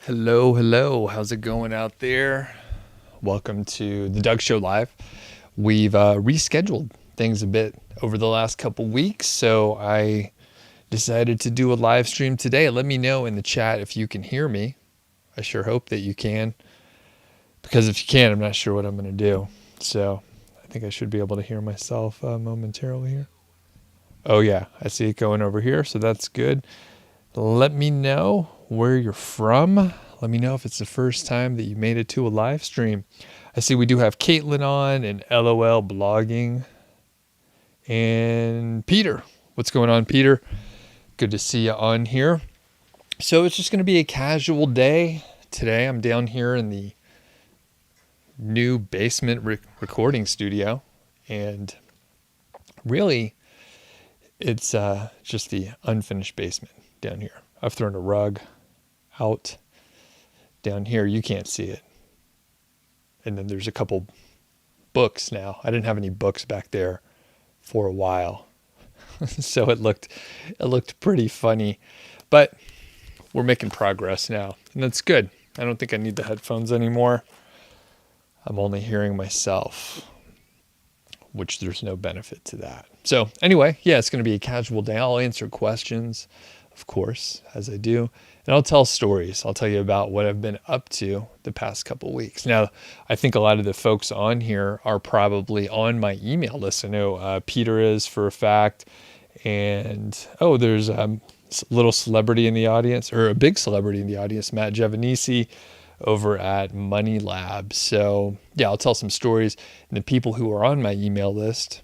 Hello, hello. How's it going out there? Welcome to the Doug Show Live. We've rescheduled things a bit over the last couple weeks, so I decided to do a live stream today. Let me know in the chat if you can hear me. I sure hope that you can, because if you can't, I'm not sure what I'm going to do. So I think I should be able to hear myself momentarily here. Oh yeah, I see it going over here, so that's good. Let me know where you're from. Let me know if it's the first time that you made it to a live stream. I see we do have Caitlin on and LOL blogging. And Peter. What's going on, Peter? Good to see you on here. So it's just going to be a casual day. Today I'm down here in the new basement recording studio. And really, it's just the unfinished basement down here. I've thrown a rug out down here. You can't see it. And then there's a couple books now. I didn't have any books back there for a while. So it looked pretty funny. But we're making progress now. And that's good. I don't think I need the headphones anymore. I'm only hearing myself, which there's no benefit to that. So anyway, yeah, it's going to be a casual day. I'll answer questions, of course, as I do. And I'll tell stories. I'll tell you about what I've been up to the past couple of weeks. Now, I think a lot of the folks on here are probably on my email list. I know Peter is for a fact. And, there's a little celebrity in the audience, or a big celebrity in the audience, Matt Giovanisi over at Money Lab. So, yeah, I'll tell some stories. And the people who are on my email list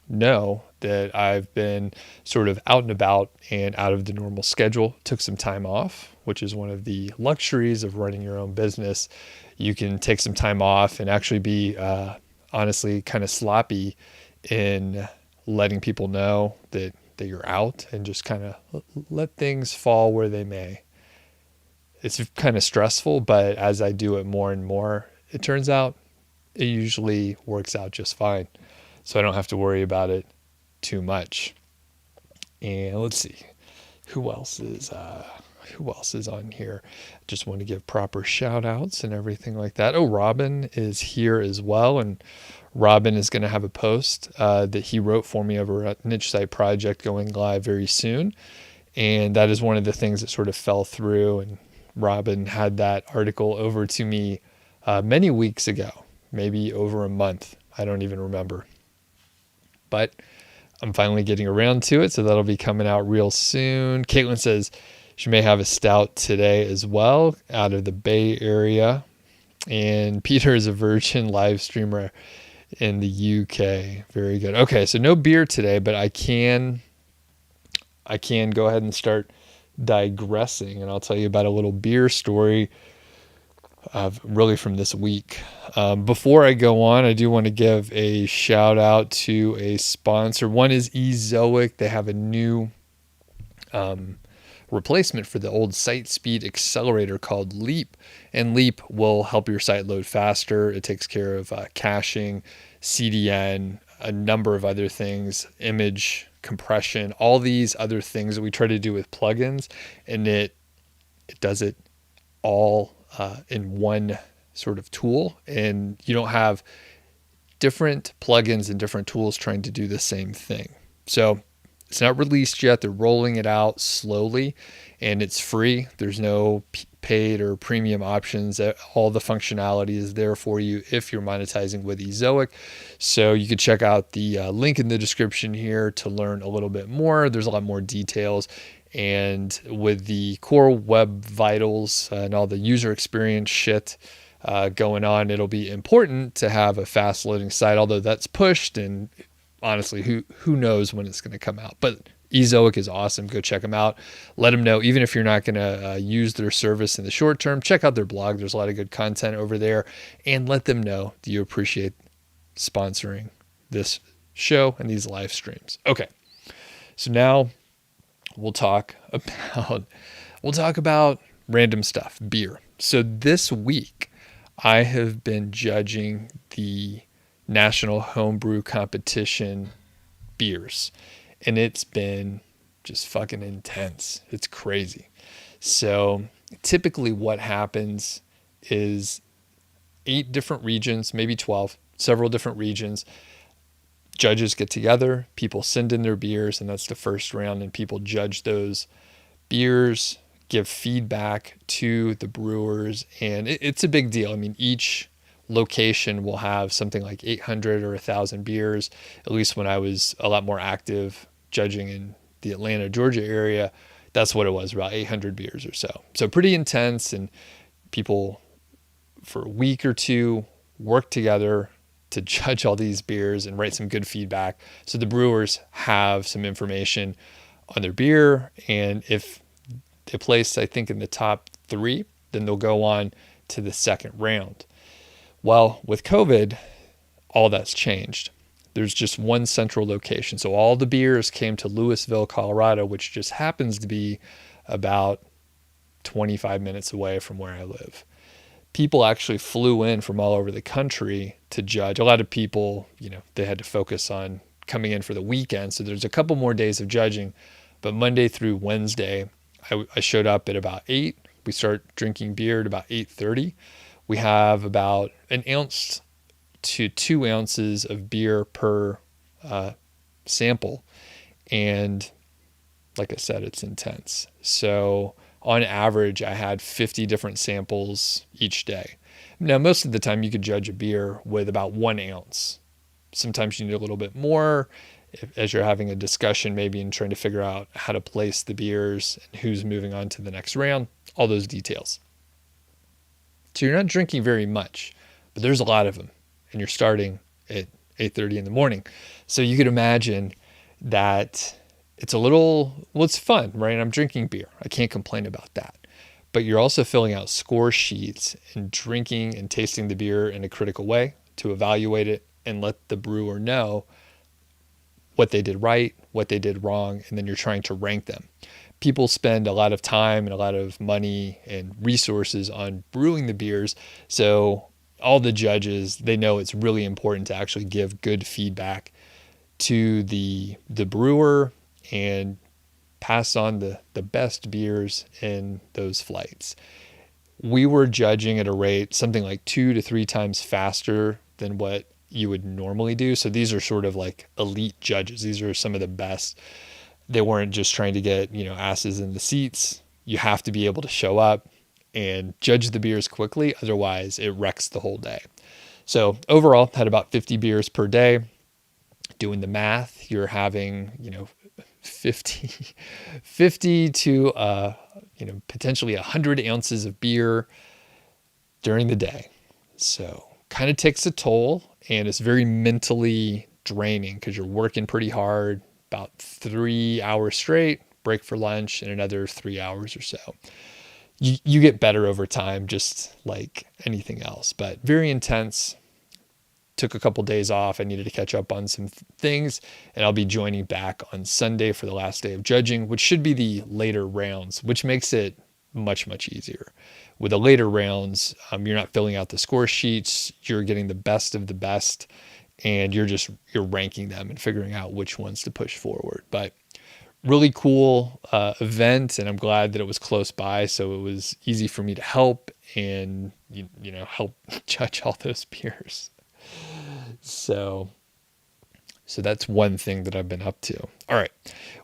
know that I've been sort of out and about and out of the normal schedule. Took some time off, which is one of the luxuries of running your own business. You can take some time off and actually be honestly kind of sloppy in letting people know that you're out and just kind of let things fall where they may. It's kind of stressful, but as I do it more and more, it turns out it usually works out just fine. So I don't have to worry about it too much. And let's see, who else is on here? Just want to give proper shout outs and everything like that. Oh, Robin is here as well. And Robin is going to have a post that he wrote for me over at Niche Site Project going live very soon. And that is one of the things that sort of fell through. And Robin had that article over to me many weeks ago, maybe over a month. I don't even remember. But I'm finally getting around to it, so that'll be coming out real soon. Caitlin says she may have a stout today as well out of the Bay Area. And Peter is a virgin live streamer in the UK. Very good. Okay, so no beer today, but I can go ahead and start digressing, and I'll tell you about a little beer story really from this week. Before I go on, I do want to give a shout out to a sponsor. One is Ezoic. They have a new replacement for the old Site Speed Accelerator called Leap, and Leap will help your site load faster. It takes care of caching, CDN, a number of other things, image compression, all these other things that we try to do with plugins, and it does it all in one sort of tool, and you don't have different plugins and different tools trying to do the same thing. So it's not released yet. They're rolling it out slowly, and it's free. There's no paid or premium options. All the functionality is there for you if you're monetizing with Ezoic. So you can check out the link in the description here to learn a little bit more. There's a lot more details. And with the core web vitals and all the user experience shit going on, it'll be important to have a fast loading site, although that's pushed, and honestly, who knows when it's going to come out. But Ezoic is awesome. Go check them out. Let them know, even if you're not going to use their service in the short term, check out their blog. There's a lot of good content over there. And let them know that you appreciate sponsoring this show and these live streams. Okay, so now we'll talk about random stuff, beer. So this week, I have been judging the National Homebrew Competition beers, and it's been just fucking intense. It's crazy. So typically what happens is 8 different regions, maybe 12, several different regions. Judges get together, people send in their beers, and that's the first round, and people judge those beers, give feedback to the brewers, and it's a big deal. I mean, each location will have something like 800 or 1,000 beers. At least when I was a lot more active judging in the Atlanta, Georgia area, that's what it was, about 800 beers or so. So pretty intense, and people for a week or two work together to judge all these beers and write some good feedback. So the brewers have some information on their beer, and if they place, I think, in the top 3, then they'll go on to the second round. Well, with COVID, all that's changed. There's just one central location. So all the beers came to Louisville, Colorado, which just happens to be about 25 minutes away from where I live. People actually flew in from all over the country to judge. A lot of people, they had to focus on coming in for the weekend. So there's a couple more days of judging, but Monday through Wednesday, I showed up at about 8. We start drinking beer at about 8:30. We have about 1 ounce to 2 ounces of beer per sample. And like I said, it's intense. So on average, I had 50 different samples each day. Now, most of the time you could judge a beer with about 1 ounce. Sometimes you need a little bit more as you're having a discussion, maybe, and trying to figure out how to place the beers and who's moving on to the next round, all those details. So you're not drinking very much, but there's a lot of them, and you're starting at 8:30 in the morning. So you could imagine that it's it's fun, right? I'm drinking beer. I can't complain about that. But you're also filling out score sheets and drinking and tasting the beer in a critical way to evaluate it and let the brewer know what they did right, what they did wrong, and then you're trying to rank them. People spend a lot of time and a lot of money and resources on brewing the beers. So all the judges, they know it's really important to actually give good feedback to the brewer and pass on the best beers in those flights. We were judging at a rate something like 2 to 3 times faster than what you would normally do. So these are sort of like elite judges. These are some of the best. They weren't just trying to get, asses in the seats. You have to be able to show up and judge the beers quickly. Otherwise, it wrecks the whole day. So overall, had about 50 beers per day. Doing the math, you're having, 50 to, potentially 100 ounces of beer during the day. So kind of takes a toll, and it's very mentally draining because you're working pretty hard, about 3 hours straight, break for lunch, and another 3 hours or so. You get better over time, just like anything else, but very intense. Took a couple days off. I needed to catch up on some things, and I'll be joining back on Sunday for the last day of judging, which should be the later rounds, which makes it much, much easier. With the later rounds, you're not filling out the score sheets. You're getting the best of the best, and you're ranking them and figuring out which ones to push forward. But really cool event, and I'm glad that it was close by, so it was easy for me to help and help judge all those beers. So that's one thing that I've been up to. All right.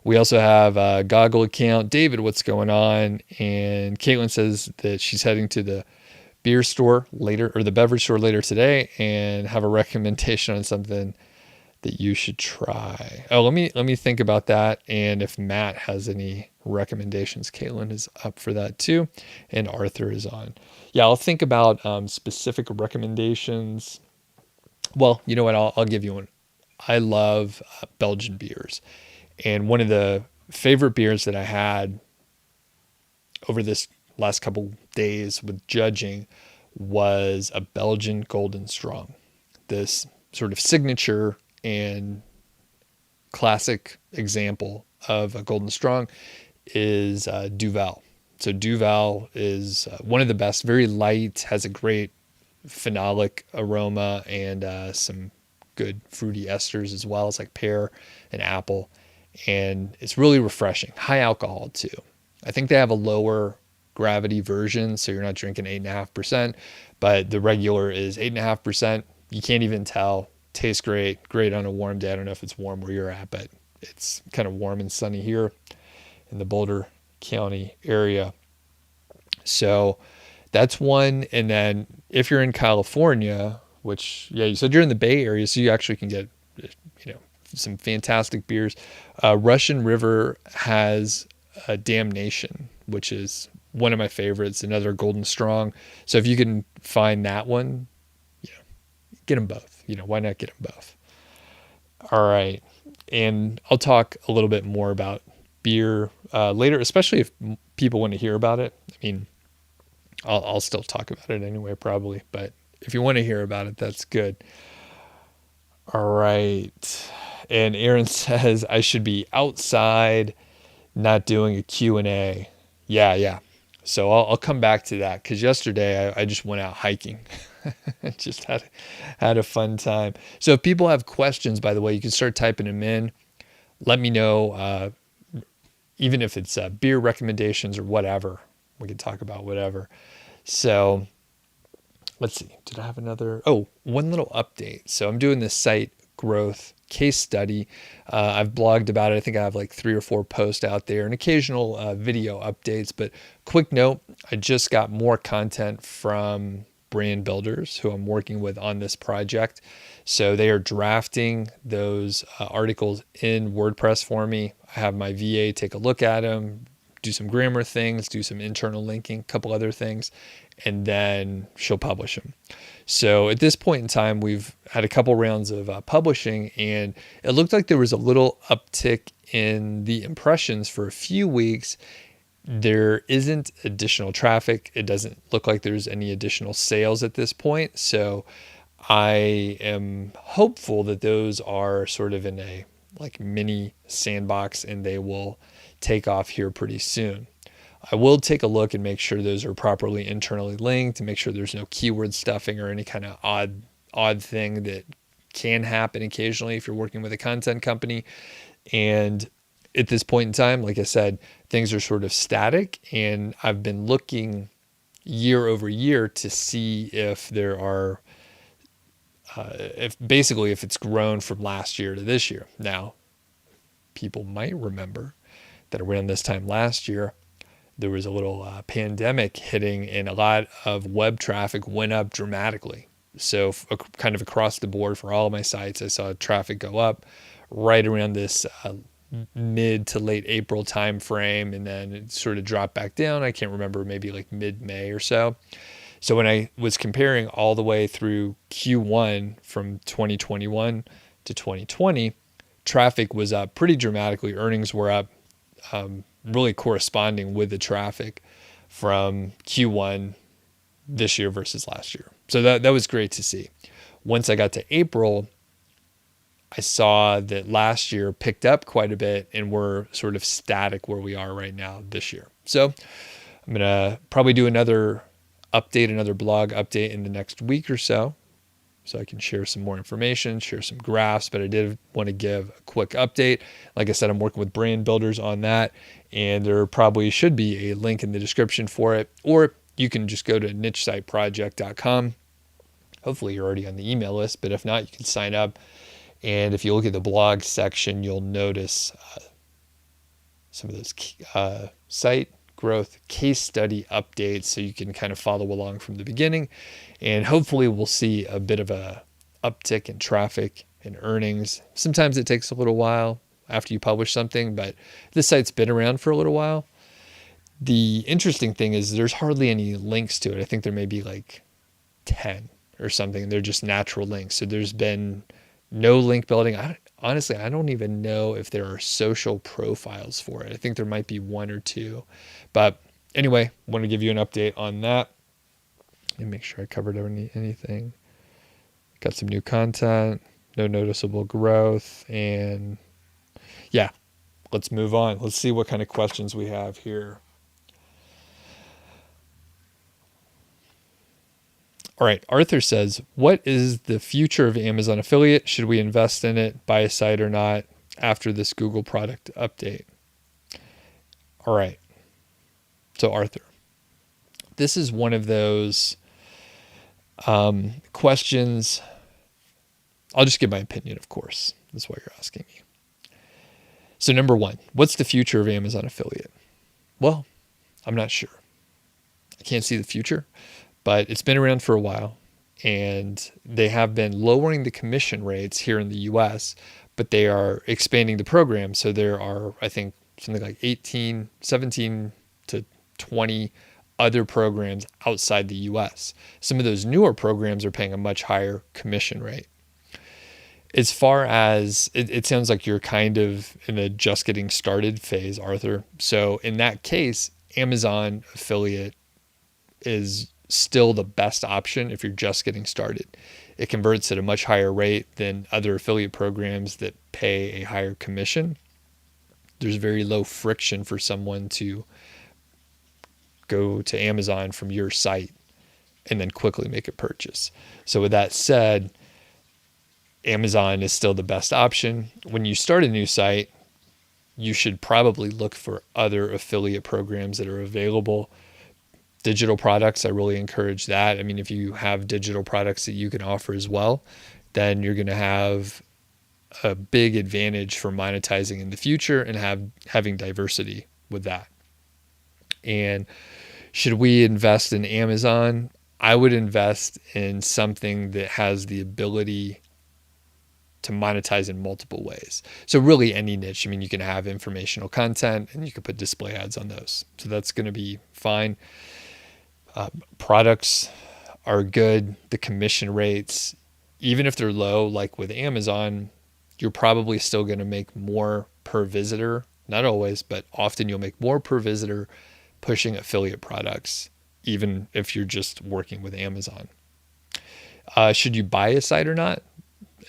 We also have a Goggle account. David, what's going on? And Caitlin says that she's heading to the beer store later, or the beverage store later today, and have a recommendation on something that you should try. Oh, let me think about that. And if Matt has any recommendations, Caitlin is up for that too. And Arthur is on. Yeah, I'll think about specific recommendations. Well, you know what? I'll give you one. I love Belgian beers. And one of the favorite beers that I had over this last couple days with judging was a Belgian Golden Strong. This sort of signature and classic example of a Golden Strong is Duvel. So Duvel is one of the best, very light, has a great phenolic aroma and some good fruity esters as well. It's like pear and apple, and it's really refreshing. High alcohol too. I think they have a lower gravity version, so you're not drinking 8.5%, but the regular is 8.5%. You can't even tell. Tastes great on a warm day. I don't know if it's warm where you're at, but it's kind of warm and sunny here in the Boulder County area. So that's one. And then if you're in California, which, yeah, you said you're in the Bay Area, so you actually can get, some fantastic beers. Russian River has a Damnation, which is one of my favorites, another Golden Strong. So if you can find that one, get them both. Why not get them both? All right. And I'll talk a little bit more about beer later, especially if people want to hear about it. I mean, I'll still talk about it anyway, probably. But if you want to hear about it, that's good. All right. And Aaron says I should be outside, not doing a Q&A. Yeah. So I'll come back to that, because yesterday I just went out hiking. Just had a fun time. So if people have questions, by the way, you can start typing them in. Let me know, even if it's beer recommendations or whatever. We can talk about whatever. So let's see. Did I have another? Oh, one little update. So I'm doing this site growth case study. I've blogged about it. I think I have like 3 or 4 posts out there and occasional video updates. But quick note, I just got more content from brand builders who I'm working with on this project. So they are drafting those articles in WordPress for me. I have my VA take a look at them, do some grammar things, do some internal linking, a couple other things, and then she'll publish them. So at this point in time, we've had a couple rounds of publishing, and it looked like there was a little uptick in the impressions for a few weeks. There isn't additional traffic. It doesn't look like there's any additional sales at this point. So I am hopeful that those are sort of in a like mini sandbox and they will take off here pretty soon. I will take a look and make sure those are properly internally linked, to make sure there's no keyword stuffing or any kind of odd thing that can happen occasionally if you're working with a content company. And at this point in time, like I said, things are sort of static, and I've been looking year over year to see if there are, if it's grown from last year to this year. Now, people might remember that around this time last year, there was a little pandemic hitting, and a lot of web traffic went up dramatically. So kind of across the board for all of my sites, I saw traffic go up right around this mid to late April time frame, and then it sort of dropped back down. I can't remember, maybe like mid-May or so. So when I was comparing all the way through Q1 from 2021 to 2020, traffic was up pretty dramatically. Earnings were up, really corresponding with the traffic from Q1 this year versus last year. So that was great to see. Once I got to April, I saw that last year picked up quite a bit, and we're sort of static where we are right now this year. So I'm going to probably do another blog update in the next week or so I can share some more information, share some graphs, but I did want to give a quick update. Like I said, I'm working with brand builders on that, and there probably should be a link in the description for it, or you can just go to nichesiteproject.com. Hopefully you're already on the email list, but if not, you can sign up. And if you look at the blog section, you'll notice some of those site growth case study updates, so you can kind of follow along from the beginning. And hopefully we'll see a bit of a uptick in traffic and earnings. Sometimes it takes a little while after you publish something, but this site's been around for a little while. The interesting thing is there's hardly any links to it. I think there may be like 10 or something. They're just natural links. So there's been no link building. Honestly, I don't even know if there are social profiles for it. I think there might be 1 or 2. But anyway, want to give you an update on that and make sure I covered anything. Got some new content, no noticeable growth, and yeah, let's move on. Let's see what kind of questions we have here. All right, Arthur says, what is the future of Amazon affiliate? Should we invest in it, buy a site or not after this Google product update? All right. So Arthur, this is one of those questions. I'll just give my opinion, of course. That's why you're asking me. So number one, what's the future of Amazon affiliate? Well, I'm not sure. I can't see the future, but it's been around for a while, and they have been lowering the commission rates here in the US, but they are expanding the program. So there are, I think, something like 17 to 20 other programs outside the US. Some of those newer programs are paying a much higher commission rate. As far as, it sounds like you're kind of in the just getting started phase, Arthur. So in that case, Amazon affiliate is still the best option if you're just getting started. It converts at a much higher rate than other affiliate programs that pay a higher commission. There's very low friction for someone to go to Amazon from your site and then quickly make a purchase. So with that said, Amazon is still the best option. When you start a new site, you should probably look for other affiliate programs that are available. Digital products, I really encourage that. I mean, if you have digital products that you can offer as well, then you're going to have a big advantage for monetizing in the future and having diversity with that. And should we invest in Amazon? I would invest in something that has the ability to monetize in multiple ways. So really any niche. I mean, you can have informational content and you can put display ads on those. So that's going to be fine. Products are good. The commission rates, even if they're low, like with Amazon, you're probably still going to make more per visitor. Not always, but often you'll make more per visitor pushing affiliate products, even if you're just working with Amazon. Should you buy a site or not?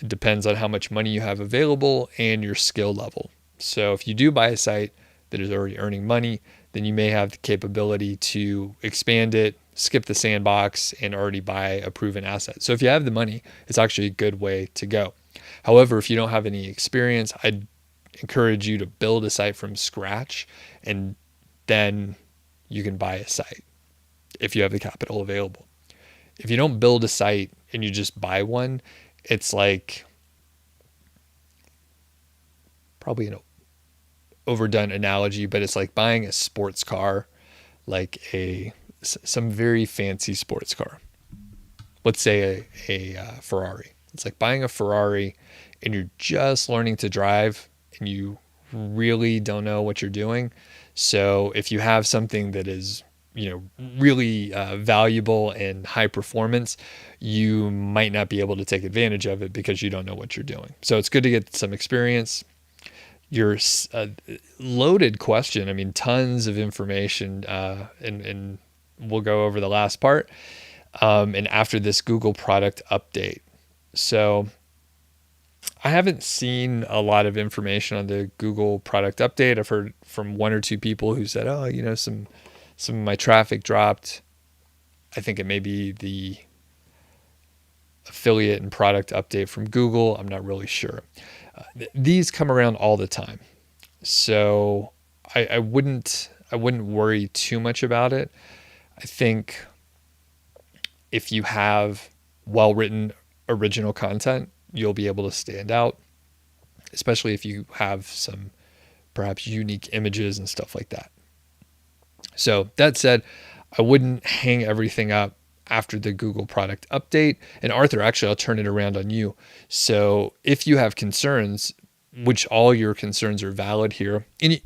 It depends on how much money you have available and your skill level. So if you do buy a site that is already earning money, then you may have the capability to expand it, skip the sandbox, and already buy a proven asset. So if you have the money, it's actually a good way to go. However, if you don't have any experience, I'd encourage you to build a site from scratch, and then you can buy a site if you have the capital available. If you don't build a site and you just buy one, it's like probably an overdone analogy, but it's like buying a sports car, like some very fancy sports car. Let's say a Ferrari. It's like buying a Ferrari and you're just learning to drive and you really don't know what you're doing. So if you have something that is, really valuable and high performance, you might not be able to take advantage of it because you don't know what you're doing. So it's good to get some experience. Your loaded question, I mean, tons of information, and we'll go over the last part. And after this Google product update. So I haven't seen a lot of information on the Google product update. I've heard from one or two people who said, some of my traffic dropped. I think it may be the affiliate and product update from Google. I'm not really sure. These come around all the time. So I wouldn't worry too much about it. I think if you have well-written original content, you'll be able to stand out, especially if you have some perhaps unique images and stuff like that. So that said, I wouldn't hang everything up after the Google product update. And Arthur, actually, I'll turn it around on you. So if you have concerns, which all your concerns are valid here, and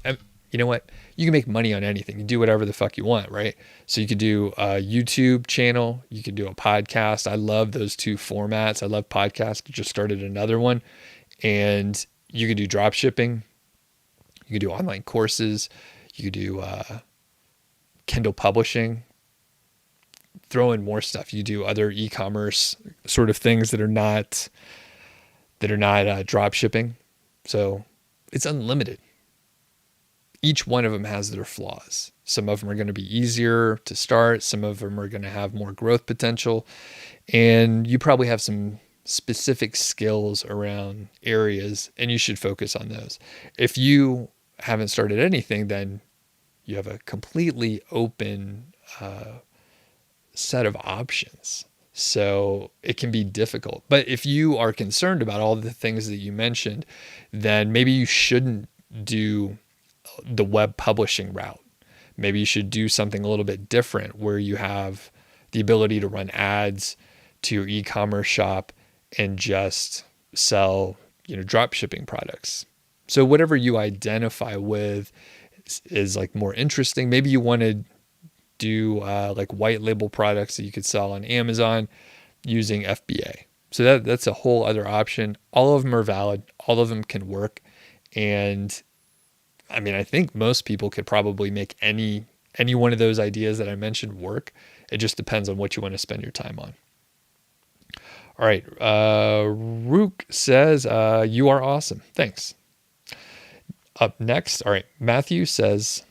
you know what? You can make money on anything. You do whatever the fuck you want, right? So you could do a YouTube channel. You could do a podcast. I love those two formats. I love podcasts. I just started another one. And you could do drop shipping. You could do online courses. You could do Kindle publishing. Throw in more stuff. You do other e-commerce sort of things that are not drop shipping. So it's unlimited. Each one of them has their flaws. Some of them are going to be easier to start. Some of them are going to have more growth potential. And you probably have some specific skills around areas, and you should focus on those. If you haven't started anything, then you have a completely open set of options. So it can be difficult. But if you are concerned about all the things that you mentioned, then maybe you shouldn't do the web publishing route. Maybe you should do something a little bit different where you have the ability to run ads to your e-commerce shop and just sell, drop shipping products. So whatever you identify with is like more interesting. Maybe you want to do like white label products that you could sell on Amazon using FBA. So that's a whole other option. All of them are valid. All of them can work. And I mean, I think most people could probably make any one of those ideas that I mentioned work. It just depends on what you want to spend your time on. All right. Rook says, you are awesome. Thanks. Up next. All right. Matthew says,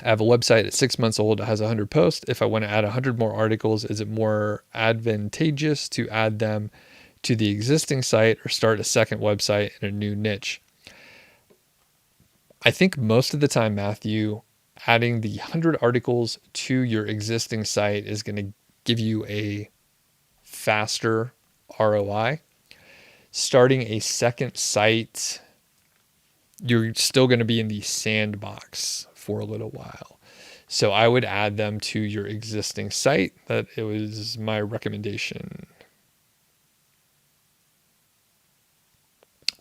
I have a website at 6 months old. It has 100 posts. If I want to add 100 more articles, is it more advantageous to add them to the existing site or start a second website in a new niche? I think most of the time, Matthew, adding the 100 articles to your existing site is going to give you a faster ROI. Starting a second site, you're still going to be in the sandbox for a little while. So I would add them to your existing site. That it was my recommendation.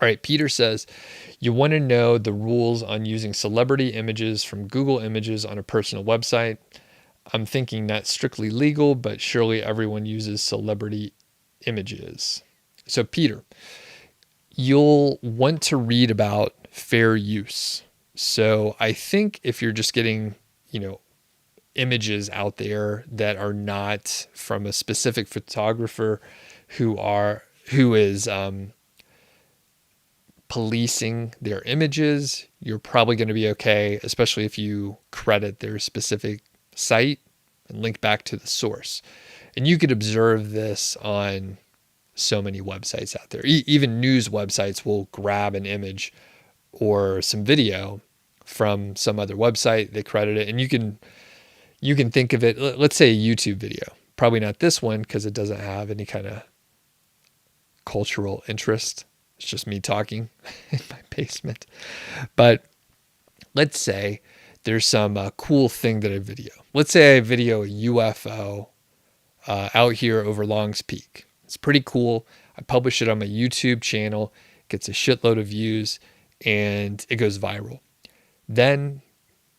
All right, Peter says, you want to know the rules on using celebrity images from Google Images on a personal website. I'm thinking not strictly legal, but surely everyone uses celebrity images. So Peter, you'll want to read about fair use. So I think if you're just getting, images out there that are not from a specific photographer who is policing their images, you're probably going to be okay, especially if you credit their specific site and link back to the source. And you could observe this on so many websites out there. Even news websites will grab an image or some video from some other website, they credit it, and you can think of it, let's say a YouTube video. Probably not this one because it doesn't have any kind of cultural interest. It's just me talking in my basement. But let's say there's some cool thing that I video. Let's say I video a UFO out here over Long's Peak. It's pretty cool. I publish it on my YouTube channel, gets a shitload of views, and it goes viral. Then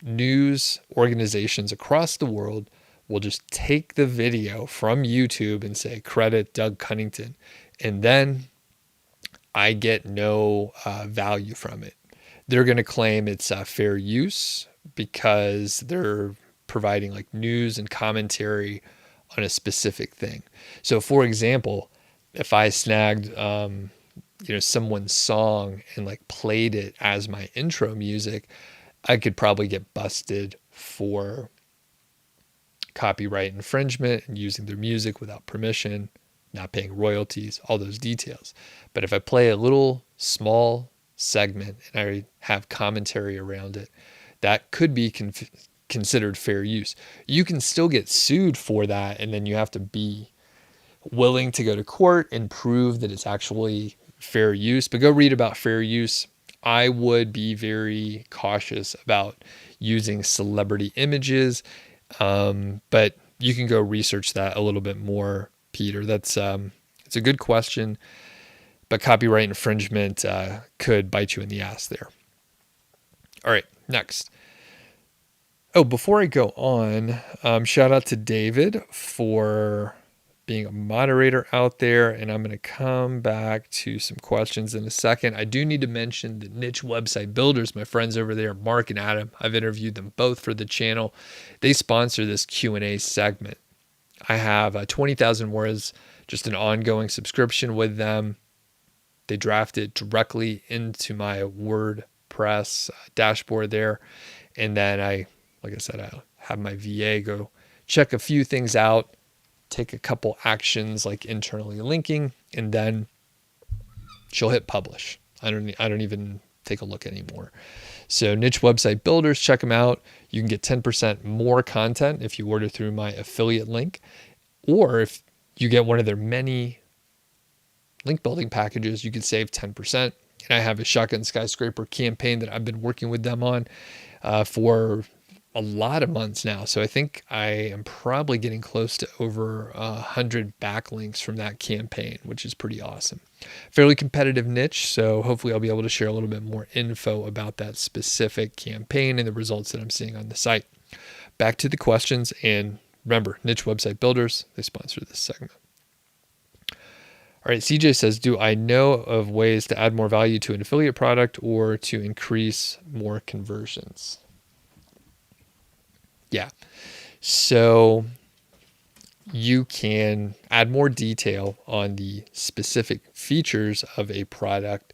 news organizations across the world will just take the video from YouTube and say, credit Doug Cunnington. And then I get no value from it. They're going to claim it's fair use because they're providing like news and commentary on a specific thing. So for example, if I snagged, someone's song and like played it as my intro music, I could probably get busted for copyright infringement and using their music without permission, not paying royalties, all those details. But if I play a little small segment and I have commentary around it, that could be considered fair use. You can still get sued for that, and then you have to be willing to go to court and prove that it's actually fair use. But go read about fair use. I would be very cautious about using celebrity images, but you can go research that a little bit more, Peter. It's a good question, but copyright infringement could bite you in the ass there. All right, next. Oh, before I go on, shout out to David for being a moderator out there, and I'm going to come back to some questions in a second. I do need to mention the niche website builders, my friends over there, Mark and Adam. I've interviewed them both for the channel. They sponsor this Q&A segment. I have 20,000 words, just an ongoing subscription with them. They draft it directly into my WordPress dashboard there. And then I have my VA go check a few things out, take a couple actions like internally linking, and then she'll hit publish. I don't even take a look anymore. So niche website builders, check them out. You can get 10% more content if you order through my affiliate link, or if you get one of their many link building packages, you could save 10%. And I have a Shotgun Skyscraper campaign that I've been working with them on for a lot of months now. So I think I am probably getting close to over 100 backlinks from that campaign, which is pretty awesome. Fairly competitive niche, so hopefully I'll be able to share a little bit more info about that specific campaign and the results that I'm seeing on the site. Back to the questions, and remember, niche website builders, they sponsor this segment. All right, CJ says, do I know of ways to add more value to an affiliate product or to increase more conversions? Yeah. So you can add more detail on the specific features of a product.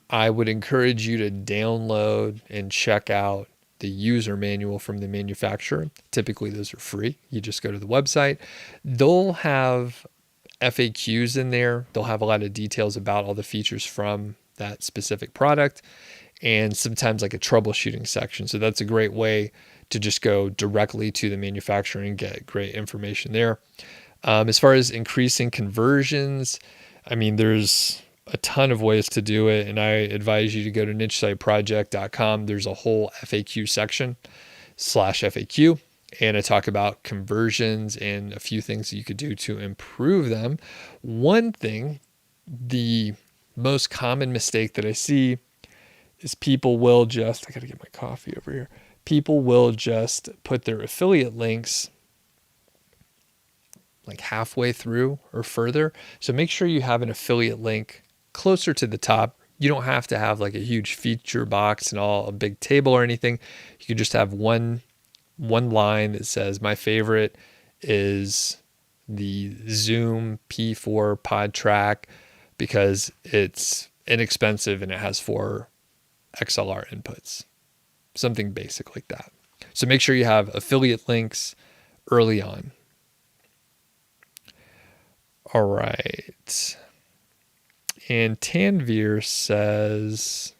I would encourage you to download and check out the user manual from the manufacturer. Typically, those are free. You just go to the website. They'll have FAQs in there. They'll have a lot of details about all the features from that specific product, and sometimes like a troubleshooting section. So that's a great way to just go directly to the manufacturer and get great information there. As far as increasing conversions, I mean, there's a ton of ways to do it, and I advise you to go to nichesiteproject.com. There's a whole FAQ section /FAQ, and I talk about conversions and a few things that you could do to improve them. One thing, the most common mistake that I see is people will just, I got to get my coffee over here. People will just put their affiliate links like halfway through or further. So make sure you have an affiliate link closer to the top. You don't have to have like a huge feature box and all a big table or anything. You can just have one line that says, my favorite is the Zoom P4 pod track because it's inexpensive and it has 4 XLR inputs. Something basic like that. So make sure you have affiliate links early on. All right. And Tanvir says,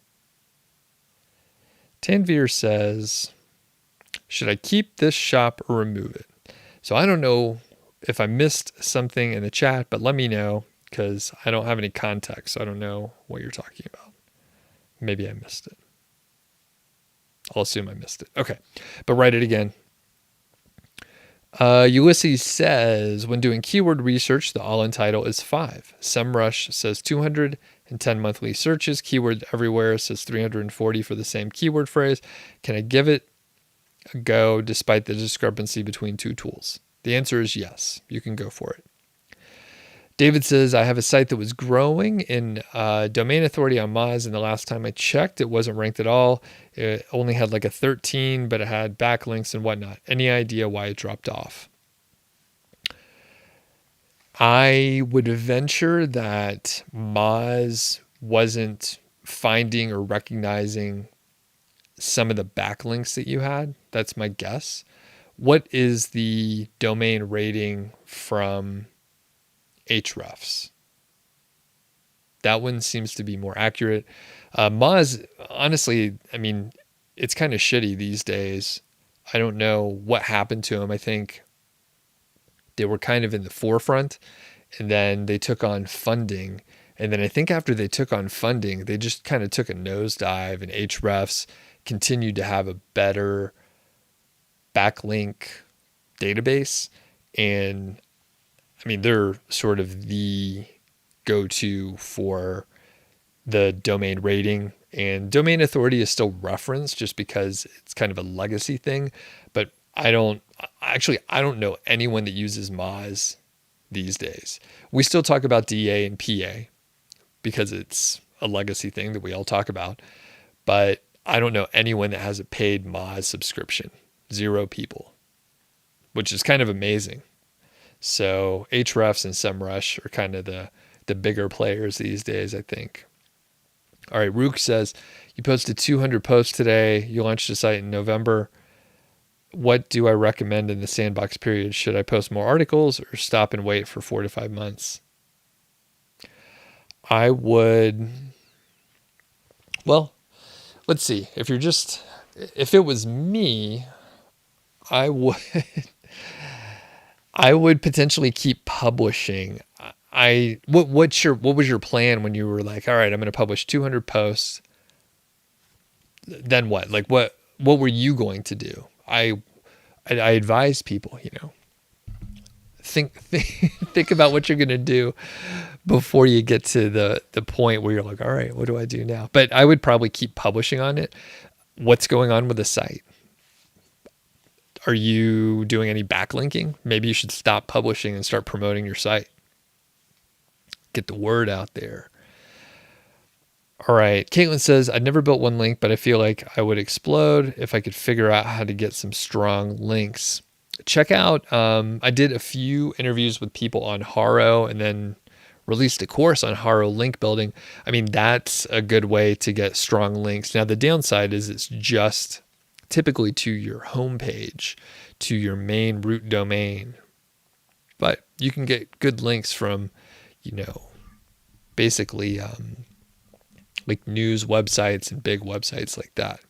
should I keep this shop or remove it? So I don't know if I missed something in the chat, but let me know because I don't have any context. So I don't know what you're talking about. Maybe I missed it. I'll assume I missed it. Okay, but write it again. Ulysses says, when doing keyword research, the all-in title is 5. SEMrush says 210 monthly searches. Keyword Everywhere says 340 for the same keyword phrase. Can I give it a go despite the discrepancy between two tools? The answer is yes. You can go for it. David says, I have a site that was growing in domain authority on Moz, and the last time I checked, it wasn't ranked at all. It only had like a 13, but it had backlinks and whatnot. Any idea why it dropped off? I would venture that Moz wasn't finding or recognizing some of the backlinks that you had. That's my guess. What is the domain rating from Ahrefs? That one seems to be more accurate. Moz, honestly, I mean, it's kind of shitty these days. I don't know what happened to them. I think they were kind of in the forefront, and then they took on funding. And then I think after they took on funding, they just kind of took a nosedive, and Ahrefs continued to have a better backlink database. And I mean, they're sort of the go-to for the domain rating, and domain authority is still referenced just because it's kind of a legacy thing. But I don't know anyone that uses Moz these days. We still talk about DA and PA because it's a legacy thing that we all talk about, but I don't know anyone that has a paid Moz subscription. 0 people, which is kind of amazing. So Ahrefs and SEMrush are kind of the bigger players these days, I think. All right, Rook says, you posted 200 posts today. You launched the site in November. What do I recommend in the sandbox period? Should I post more articles or stop and wait for 4 to 5 months? I would, well, let's see. If it was me, I would, I would potentially keep publishing. What was your plan when you were like, all right, I'm going to publish 200 posts? Then what? Like what were you going to do? I advise people, think about what you're going to do before you get to the point where you're like, all right, what do I do now? But I would probably keep publishing on it. What's going on with the site? Are you doing any backlinking? Maybe you should stop publishing and start promoting your site. Get the word out there. All right. Caitlin says, I'd never built one link, but I feel like I would explode if I could figure out how to get some strong links. Check out, I did a few interviews with people on Haro and then released a course on Haro link building. I mean, that's a good way to get strong links. Now, the downside is it's just typically to your homepage, to your main root domain. But you can get good links from, basically like news websites and big websites like that.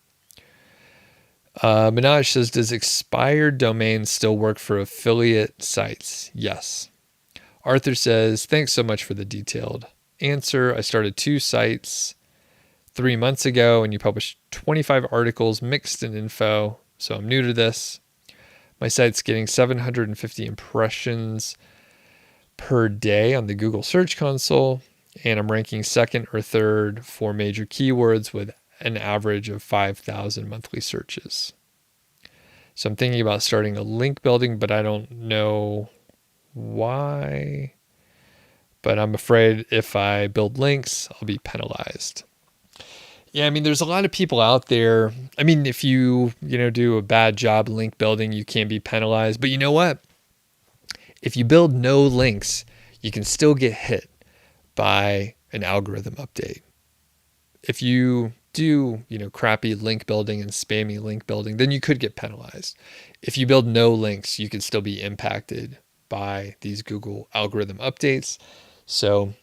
Minaj says, does expired domains still work for affiliate sites? Yes. Arthur says, thanks so much for the detailed answer. I started 2 sites 3 months ago and you published 25 articles mixed in info. So I'm new to this. My site's getting 750 impressions per day on the Google Search Console. And I'm ranking 2nd or 3rd for major keywords with an average of 5,000 monthly searches. So I'm thinking about starting a link building, but I don't know why. But I'm afraid if I build links, I'll be penalized. Yeah, I mean, there's a lot of people out there. I mean, if you do a bad job link building, you can be penalized. But you know what? If you build no links, you can still get hit by an algorithm update. If you do, crappy link building and spammy link building, then you could get penalized. If you build no links, you can still be impacted by these Google algorithm updates. So,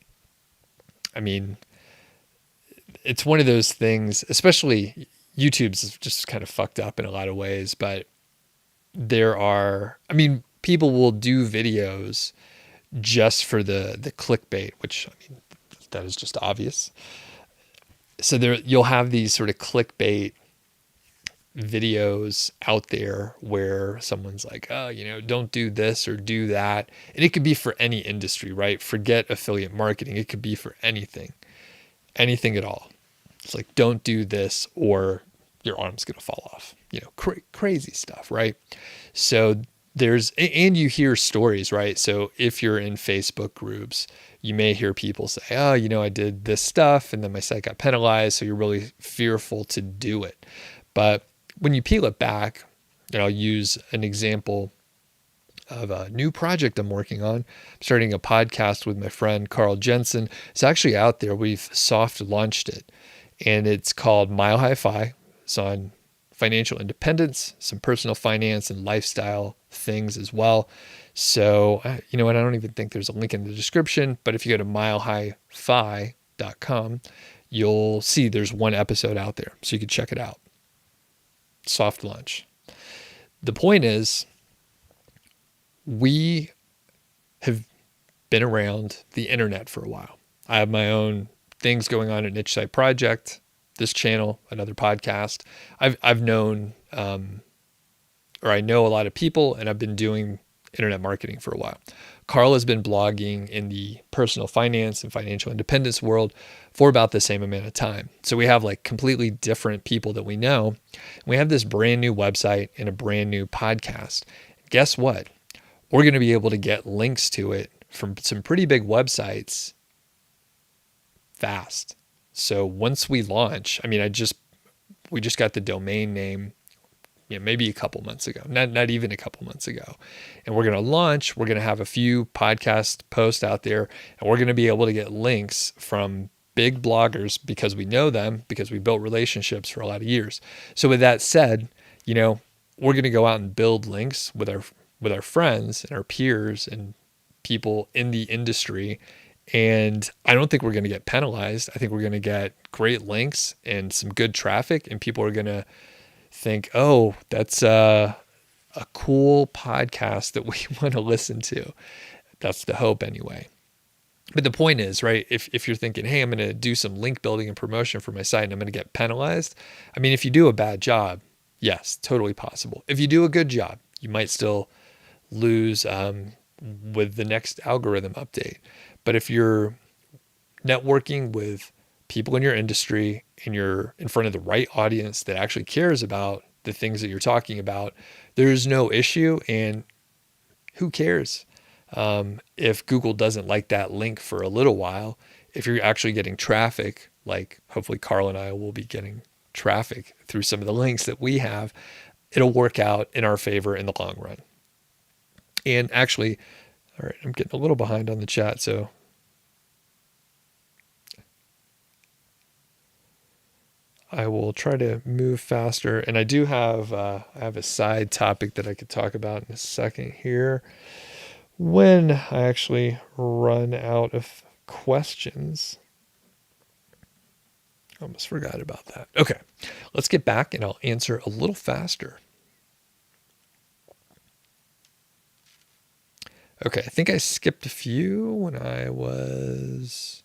I mean, it's one of those things, especially YouTube's just kind of fucked up in a lot of ways, but people will do videos just for the clickbait, which, I mean, that is just obvious. So you'll have these sort of clickbait videos out there where someone's like, oh, don't do this or do that. And it could be for any industry, right? Forget affiliate marketing. It could be for anything at all. It's like, don't do this or your arm's going to fall off, crazy stuff, right? So and you hear stories, right? So if you're in Facebook groups, you may hear people say, oh, I did this stuff and then my site got penalized. So you're really fearful to do it. But when you peel it back, I'll use an example of a new project I'm working on. I'm starting a podcast with my friend Carl Jensen. It's actually out there. We've soft launched it and it's called Mile High Fi. It's on financial independence, some personal finance and lifestyle things as well. So, and I don't even think there's a link in the description, but if you go to milehighfi.com, you'll see there's one episode out there. So you can check it out. Soft launch. The point is, we have been around the internet for a while. I have my own things going on at Niche Site Project, this channel, another podcast. I've known, or I know a lot of people, and I've been doing internet marketing for a while. Carl has been blogging in the personal finance and financial independence world for about the same amount of time. So we have like completely different people that we know. We have this brand new website and a brand new podcast. Guess what? We're going to be able to get links to it from some pretty big websites fast. So once we launch, I mean, we just got the domain name, maybe a couple months ago, not even a couple months ago. And we're going to launch, we're going to have a few podcast posts out there, and we're going to be able to get links from big bloggers because we know them, because we built relationships for a lot of years. So with that said, we're going to go out and build links with our friends and our peers and people in the industry. And I don't think we're going to get penalized. I think we're going to get great links and some good traffic, and people are going to think, oh, that's a cool podcast that we want to listen to. That's the hope anyway. But the point is, right, if you're thinking, hey, I'm going to do some link building and promotion for my site and I'm going to get penalized. I mean, if you do a bad job, yes, totally possible. If you do a good job, you might still lose with the next algorithm update. But if you're networking with people in your industry and you're in front of the right audience that actually cares about the things that you're talking about, there's no issue. And who cares if Google doesn't like that link for a little while? If you're actually getting traffic, like hopefully Carl and I will be getting traffic through some of the links that we have, it'll work out in our favor in the long run. And actually, all right, I'm getting a little behind on the chat, so I will try to move faster. And I do have I have a side topic that I could talk about in a second here when I actually run out of questions. I almost forgot about that. Okay, let's get back and I'll answer a little faster. Okay, I think I skipped a few when I was...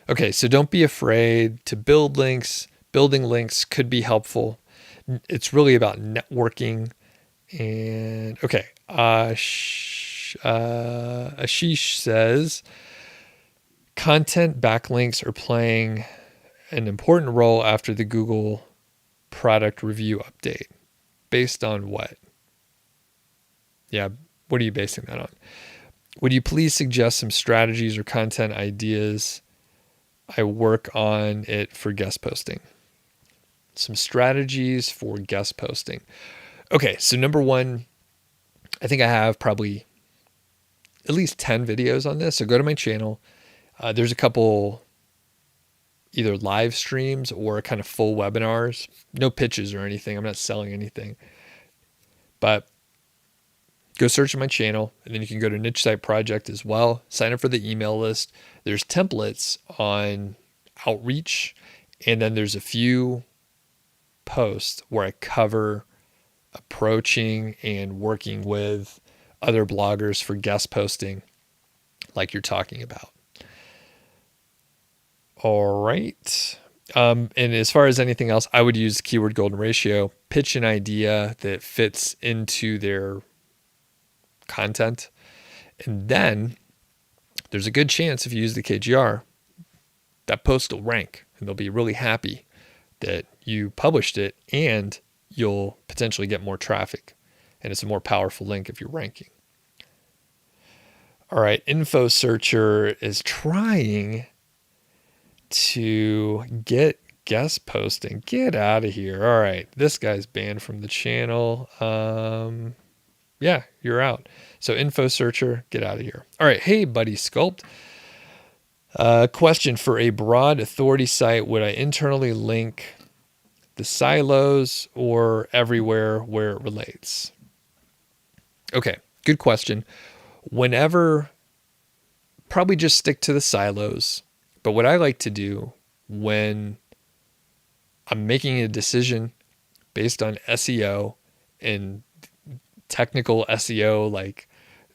Okay, so don't be afraid to build links. Building links could be helpful. It's really about networking. And okay, Ashish says, content backlinks are playing an important role after the Google product review update. Based on what? Yeah, what are you basing that on? Would you please suggest some strategies or content ideas? I work on it for guest posting. Some strategies for guest posting. Okay, so number one, I think I have probably at least 10 videos on this. So go to my channel. There's a couple either live streams or kind of full webinars. No pitches or anything. I'm not selling anything. But go search my channel, and then you can go to Niche Site Project as well. Sign up for the email list. There's templates on outreach, and then there's a few posts where I cover approaching and working with other bloggers for guest posting like you're talking about. All right. And as far as anything else, I would use keyword golden ratio, pitch an idea that fits into their content. And then there's a good chance if you use the KGR, that post will rank and they'll be really happy that you published it, and you'll potentially get more traffic. And it's a more powerful link if you're ranking. All right. Info Searcher is trying to get guest posting. Get out of here. All right. This guy's banned from the channel. Yeah, you're out. So Info Searcher, get out of here. All right. Hey, Buddy Sculpt. Question: for a broad authority site, would I internally link the silos or everywhere where it relates? Okay, good question. Whenever, probably just stick to the silos. But what I like to do when I'm making a decision based on SEO and technical SEO, like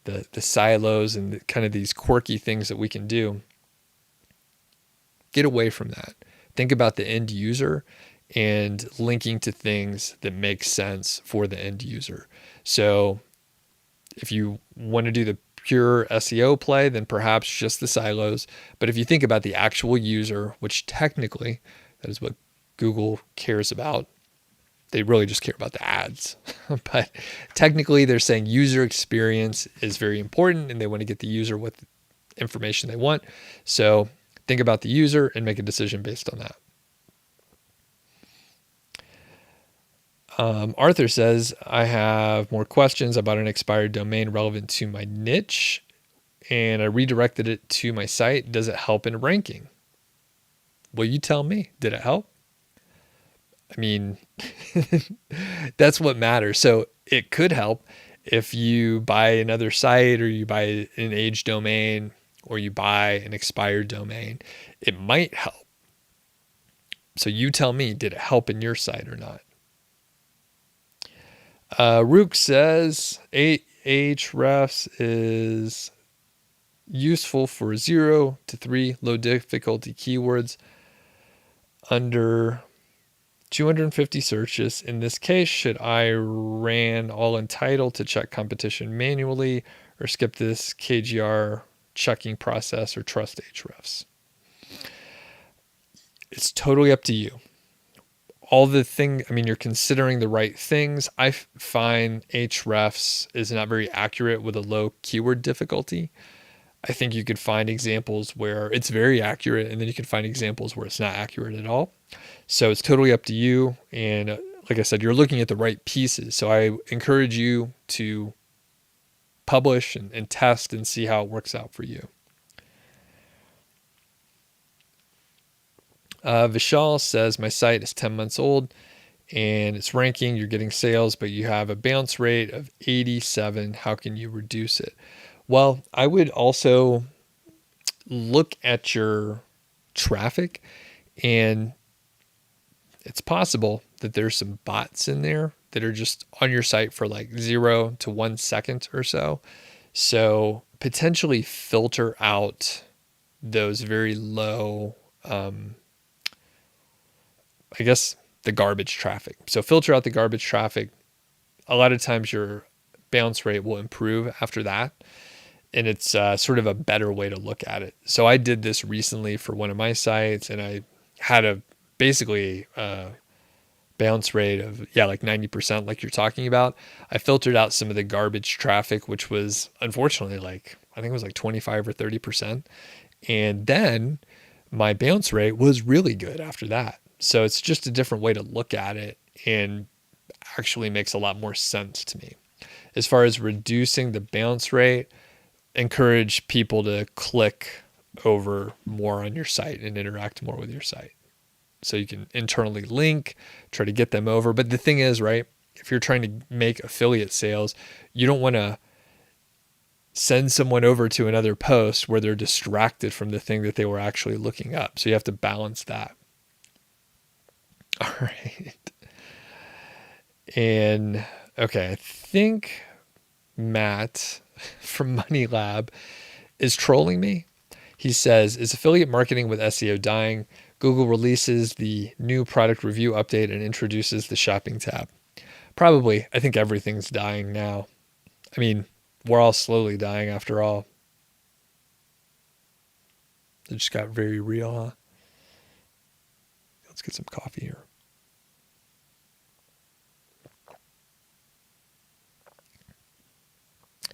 the silos and the, kind of these quirky things that we can do, get away from that. Think about the end user and linking to things that make sense for the end user. So if you want to do the pure SEO play, then perhaps just the silos. But if you think about the actual user, which technically that is what Google cares about, they really just care about the ads. But technically they're saying user experience is very important and they want to get the user what information they want. So think about the user and make a decision based on that. Arthur says, I have more questions about an expired domain relevant to my niche, and I redirected it to my site. Does it help in ranking? Well, you tell me. Did it help? I mean, that's what matters. So it could help if you buy another site or you buy an age domain or you buy an expired domain, it might help. So you tell me, did it help in your site or not? Rook says Ahrefs is useful for 0 to 3 low difficulty keywords under 250 searches. In this case, should I ran all Untitled to check competition manually or skip this KGR checking process or trust Ahrefs? It's totally up to you. You're considering the right things. I find Ahrefs is not very accurate with a low keyword difficulty. I think you could find examples where it's very accurate, and then you can find examples where it's not accurate at all. So it's totally up to you. And like I said, you're looking at the right pieces. So I encourage you to publish and test and see how it works out for you. Vishal says, my site is 10 months old and it's ranking, you're getting sales, but you have a bounce rate of 87. How can you reduce it? Well, I would also look at your traffic, and it's possible that there's some bots in there that are just on your site for like 0 to 1 second or so. So potentially filter out those very low, the garbage traffic. So filter out the garbage traffic. A lot of times your bounce rate will improve after that. And it's sort of a better way to look at it. So I did this recently for one of my sites, and I had basically bounce rate of, like 90%, like you're talking about. I filtered out some of the garbage traffic, which was unfortunately I think it was like 25 or 30%. And then my bounce rate was really good after that. So it's just a different way to look at it, and actually makes a lot more sense to me. As far as reducing the bounce rate, encourage people to click over more on your site and interact more with your site. So you can internally link, try to get them over. But the thing is, right, if you're trying to make affiliate sales, you don't want to send someone over to another post where they're distracted from the thing that they were actually looking up. So you have to balance that. All right. And okay, I think Matt from Money Lab is trolling me. He says, is affiliate marketing with SEO dying? Google releases the new product review update and introduces the shopping tab. Probably. I think everything's dying now. I mean, we're all slowly dying after all. It just got very real, huh? Let's get some coffee here.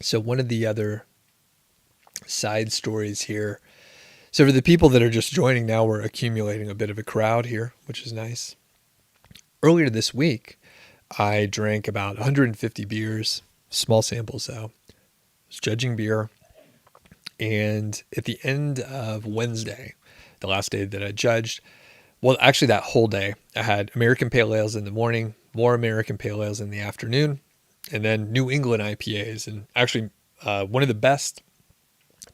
So one of the other side stories here. So for the people that are just joining now, we're accumulating a bit of a crowd here, which is nice. Earlier this week, I drank about 150 beers, small samples though. I was judging beer. And at the end of Wednesday, the last day that I judged, well, actually that whole day, I had American Pale Ales in the morning, more American Pale Ales in the afternoon, and then New England IPAs. And actually one of the best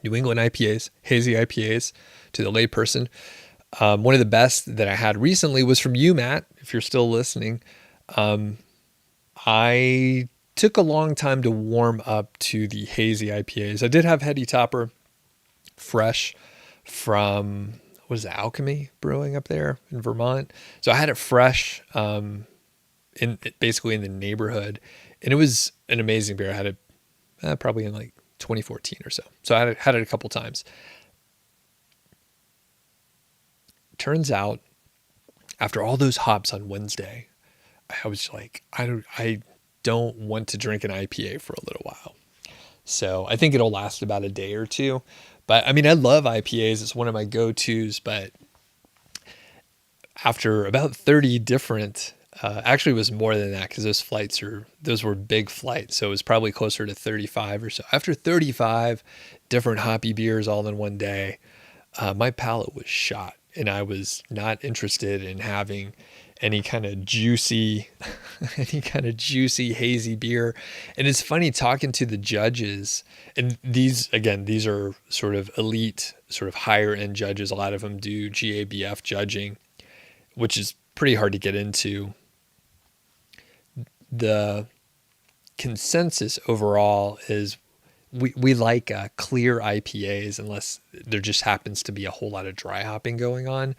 New England IPAs, hazy IPAs to the layperson. One of the best that I had recently was from you, Matt, if you're still listening. I took a long time to warm up to the hazy IPAs. I did have Heady Topper fresh from, what is it, Alchemy Brewing up there in Vermont. So I had it fresh basically in the neighborhood. And it was an amazing beer. I had it probably in like 2014 or so. So I had it a couple times. Turns out, after all those hops on Wednesday, I was like, I don't want to drink an IPA for a little while. So I think it'll last about a day or two. But I mean, I love IPAs. It's one of my go-tos. But after about 30 different, actually it was more than that because those were big flights. So it was probably closer to 35 or so. After 35 different hoppy beers all in one day, my palate was shot. And I was not interested in having any kind of juicy, hazy beer. And it's funny talking to the judges, and these are sort of elite, sort of higher end judges. A lot of them do GABF judging, which is pretty hard to get into. The consensus overall is we like clear IPAs unless there just happens to be a whole lot of dry hopping going on.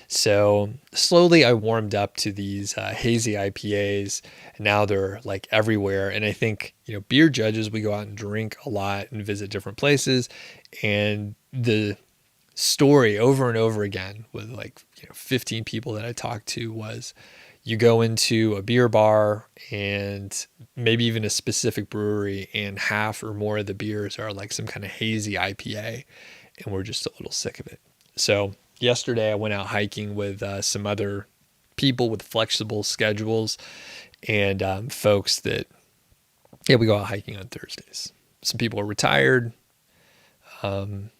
So slowly I warmed up to these hazy IPAs, and now they're like everywhere. And I think, beer judges, we go out and drink a lot and visit different places. And the story over and over again with 15 people that I talked to was, you go into a beer bar and maybe even a specific brewery, and half or more of the beers are like some kind of hazy IPA, and we're just a little sick of it. So yesterday I went out hiking with some other people with flexible schedules, and folks that, we go out hiking on Thursdays. Some people are retired.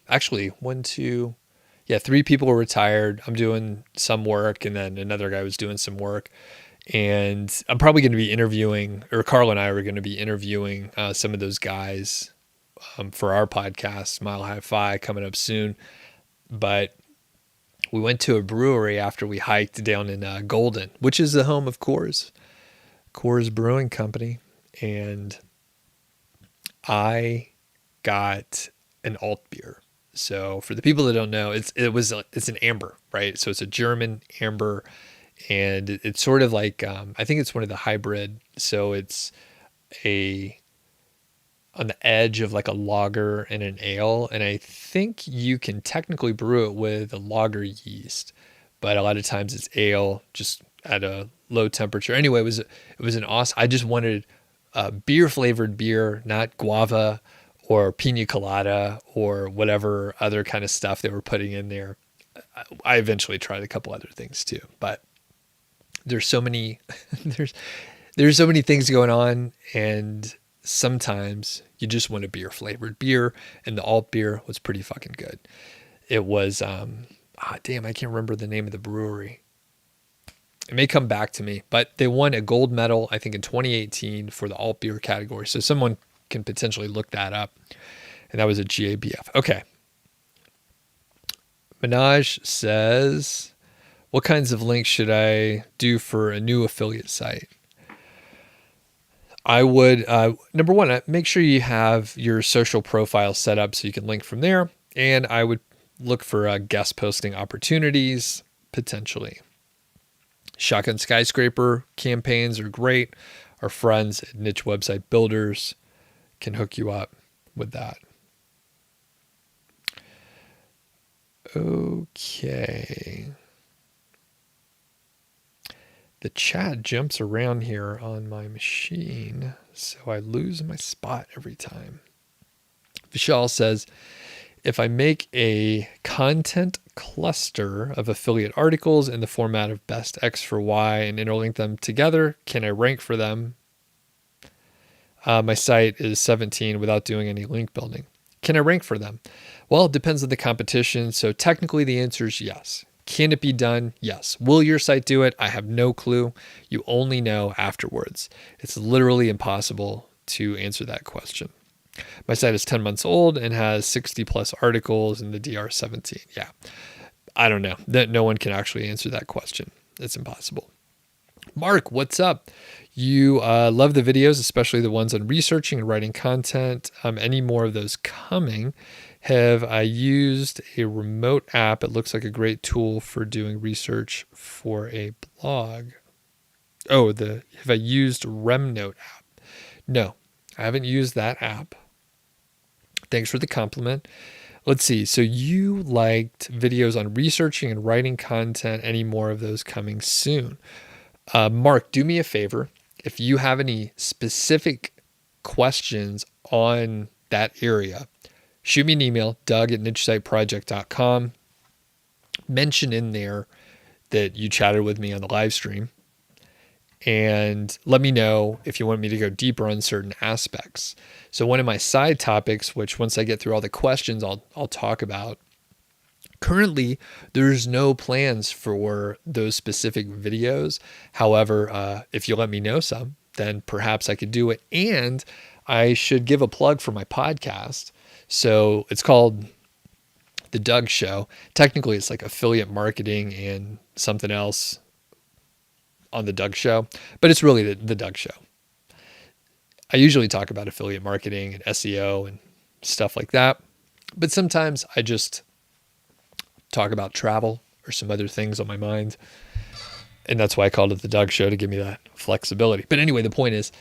Actually, 3 people were retired. I'm doing some work, and then another guy was doing some work. And I'm probably going to be interviewing, or Carl and I are going to be interviewing some of those guys for our podcast, Mile High Fi, coming up soon. But we went to a brewery after we hiked down in Golden, which is the home of Coors Brewing Company. And I got an alt beer. So for the people that don't know, it's an amber, right? So it's a German amber, and it's sort of like, I think it's one of the hybrid. So it's on the edge of like a lager and an ale. And I think you can technically brew it with a lager yeast, but a lot of times it's ale just at a low temperature. Anyway, it was an awesome, I just wanted a beer flavored beer, not guava or pina colada or whatever other kind of stuff they were putting in there. I eventually tried a couple other things too, but there's so many, there's so many things going on, and sometimes you just want a beer flavored beer, and the alt beer was pretty fucking good. It was, I can't remember the name of the brewery. It may come back to me, but they won a gold medal, I think in 2018 for the alt beer category. So someone can potentially look that up. And that was a GABF. Okay. Minaj says, what kinds of links should I do for a new affiliate site? I would, number one, make sure you have your social profile set up so you can link from there. And I would look for guest posting opportunities, potentially. Shotgun Skyscraper campaigns are great. Our friends at Niche Website Builders can hook you up with that. Okay. The chat jumps around here on my machine, so I lose my spot every time. Vishal says, if I make a content cluster of affiliate articles in the format of best X for Y and interlink them together, can I rank for them? My site is 17 without doing any link building. Can I rank for them? Well, it depends on the competition. So technically the answer is yes. Can it be done? Yes. Will your site do it? I have no clue. You only know afterwards. It's literally impossible to answer that question. My site is 10 months old and has 60 plus articles in the DR17. Yeah. I don't know. No one can actually answer that question. It's impossible. Mark, what's up? You love the videos, especially the ones on researching and writing content. Any more of those coming? Have I used a remote app? It looks like a great tool for doing research for a blog. Oh, have I used Remnote app? No, I haven't used that app. Thanks for the compliment. Let's see. So you liked videos on researching and writing content. Any more of those coming soon? Mark, do me a favor. If you have any specific questions on that area, shoot me an email, doug@nichesiteproject.com. Mention in there that you chatted with me on the live stream, and let me know if you want me to go deeper on certain aspects. So one of my side topics, which once I get through all the questions, I'll talk about, Currently, there's no plans for those specific videos. However, if you let me know some, then perhaps I could do it. And I should give a plug for my podcast. So it's called The Doug Show. Technically, it's like affiliate marketing and something else on The Doug Show, but it's really the Doug Show. I usually talk about affiliate marketing and SEO and stuff like that, but sometimes I just talk about travel or some other things on my mind. And that's why I called it The Doug Show, to give me that flexibility. But anyway, the point is,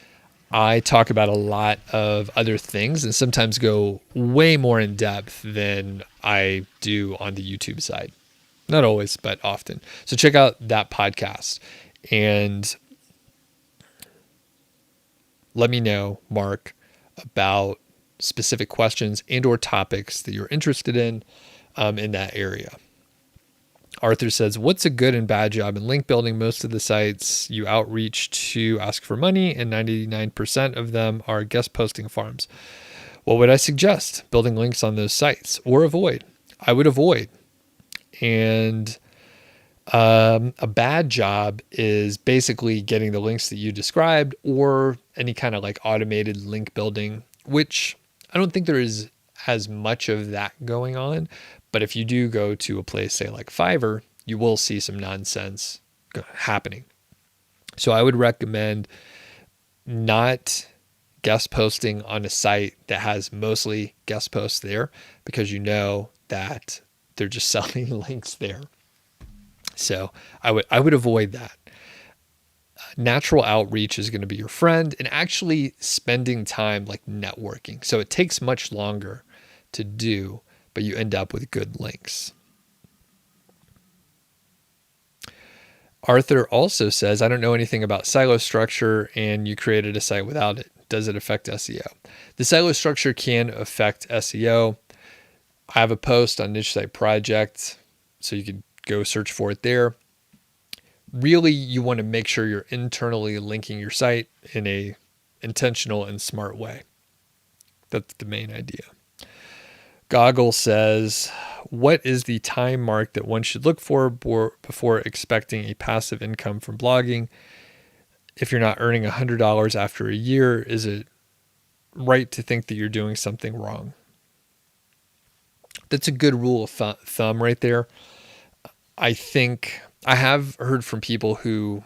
I talk about a lot of other things and sometimes go way more in depth than I do on the YouTube side. Not always, but often. So check out that podcast and let me know, Mark, about specific questions and or topics that you're interested in that area. Arthur says, what's a good and bad job in link building? Most of the sites you outreach to ask for money, and 99% of them are guest posting farms. What would I suggest? Building links on those sites or avoid? I would avoid. And a bad job is basically getting the links that you described or any kind of like automated link building, which I don't think there is as much of that going on. But if you do go to a place, say like Fiverr, you will see some nonsense happening. So I would recommend not guest posting on a site that has mostly guest posts there, because you know that they're just selling links there. So I would avoid that. Natural outreach is going to be your friend, and actually spending time like networking. So it takes much longer to do, but you end up with good links. Arthur also says, I don't know anything about silo structure, and you created a site without it. Does it affect SEO? The silo structure can affect SEO. I have a post on Niche Site Project, so you could go search for it there. Really, you want to make sure you're internally linking your site in a intentional and smart way. That's the main idea. Goggle says, what is the time mark that one should look for before expecting a passive income from blogging? If you're not earning $100 after a year, is it right to think that you're doing something wrong? That's a good rule of thumb right there. I think I have heard from people who,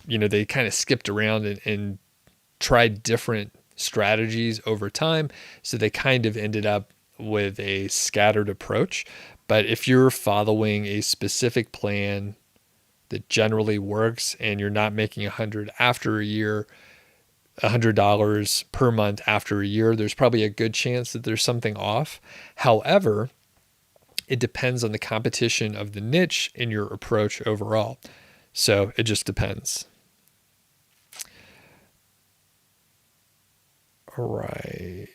they kind of skipped around and tried different strategies over time. So they kind of ended up with a scattered approach. But if you're following a specific plan that generally works and you're not making $100 after a year, $100 per month after a year, there's probably a good chance that there's something off. However, it depends on the competition of the niche and your approach overall. So it just depends. All right.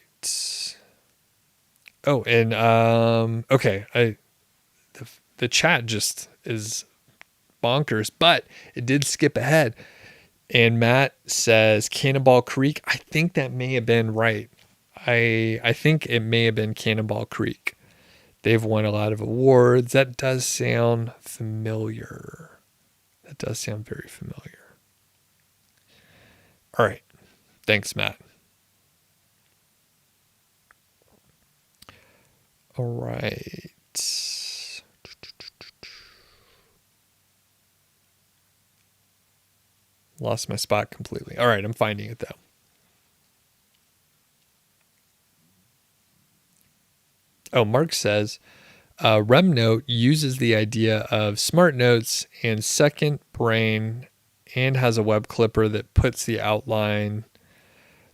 Oh, and okay, the chat just is bonkers, but it did skip ahead. And Matt says Cannonball Creek. I think that may have been right. I think it may have been Cannonball Creek. They've won a lot of awards. That does sound familiar. That does sound very familiar. All right. Thanks, Matt. All right. Lost my spot completely. All right, I'm finding it though. Oh, Mark says, RemNote uses the idea of smart notes and second brain and has a web clipper that puts the outline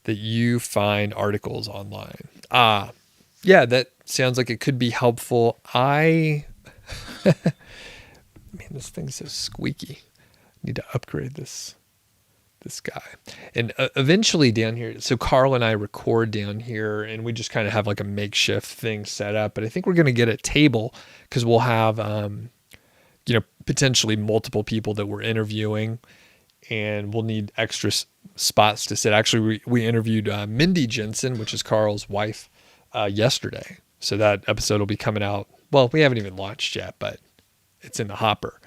that you find articles online. Yeah, that sounds like it could be helpful. Man, this thing's so squeaky. I need to upgrade this guy. And eventually down here, so Carl and I record down here and we just kind of have like a makeshift thing set up. But I think we're going to get a table because we'll have, potentially multiple people that we're interviewing, and we'll need extra spots to sit. Actually, we interviewed Mindy Jensen, which is Carl's wife, yesterday. So that episode will be coming out Well, we haven't even launched yet, but it's in the hopper.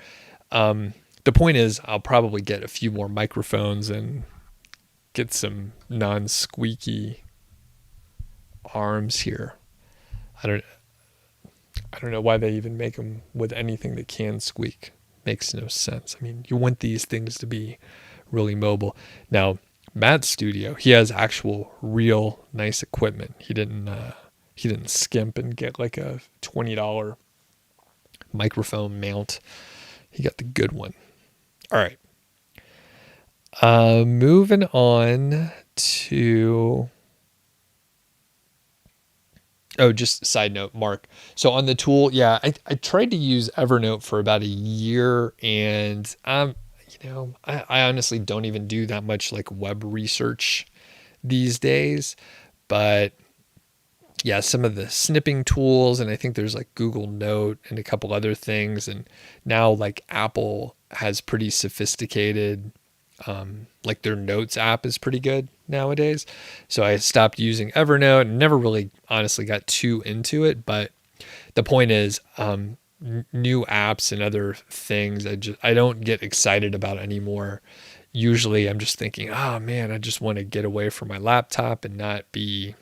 The point is, I'll probably get a few more microphones and get some non-squeaky arms here. I don't know why they even make them with anything that can squeak. Makes no sense. I mean, you want these things to be really mobile. Now, Matt's studio, he has actual real nice equipment. He didn't skimp and get like a $20 microphone mount. He got the good one. All right. Moving on to... Oh, just side note, Mark. So on the tool, yeah, I tried to use Evernote for about a year, and I honestly don't even do that much like web research these days. But yeah, some of the snipping tools, and I think there's like Google Note and a couple other things, and now like Apple has pretty sophisticated, like their Notes app is pretty good nowadays. So I stopped using Evernote and never really honestly got too into it. But the point is, new apps and other things, I don't get excited about anymore. Usually I'm just thinking, oh man, I just want to get away from my laptop and not be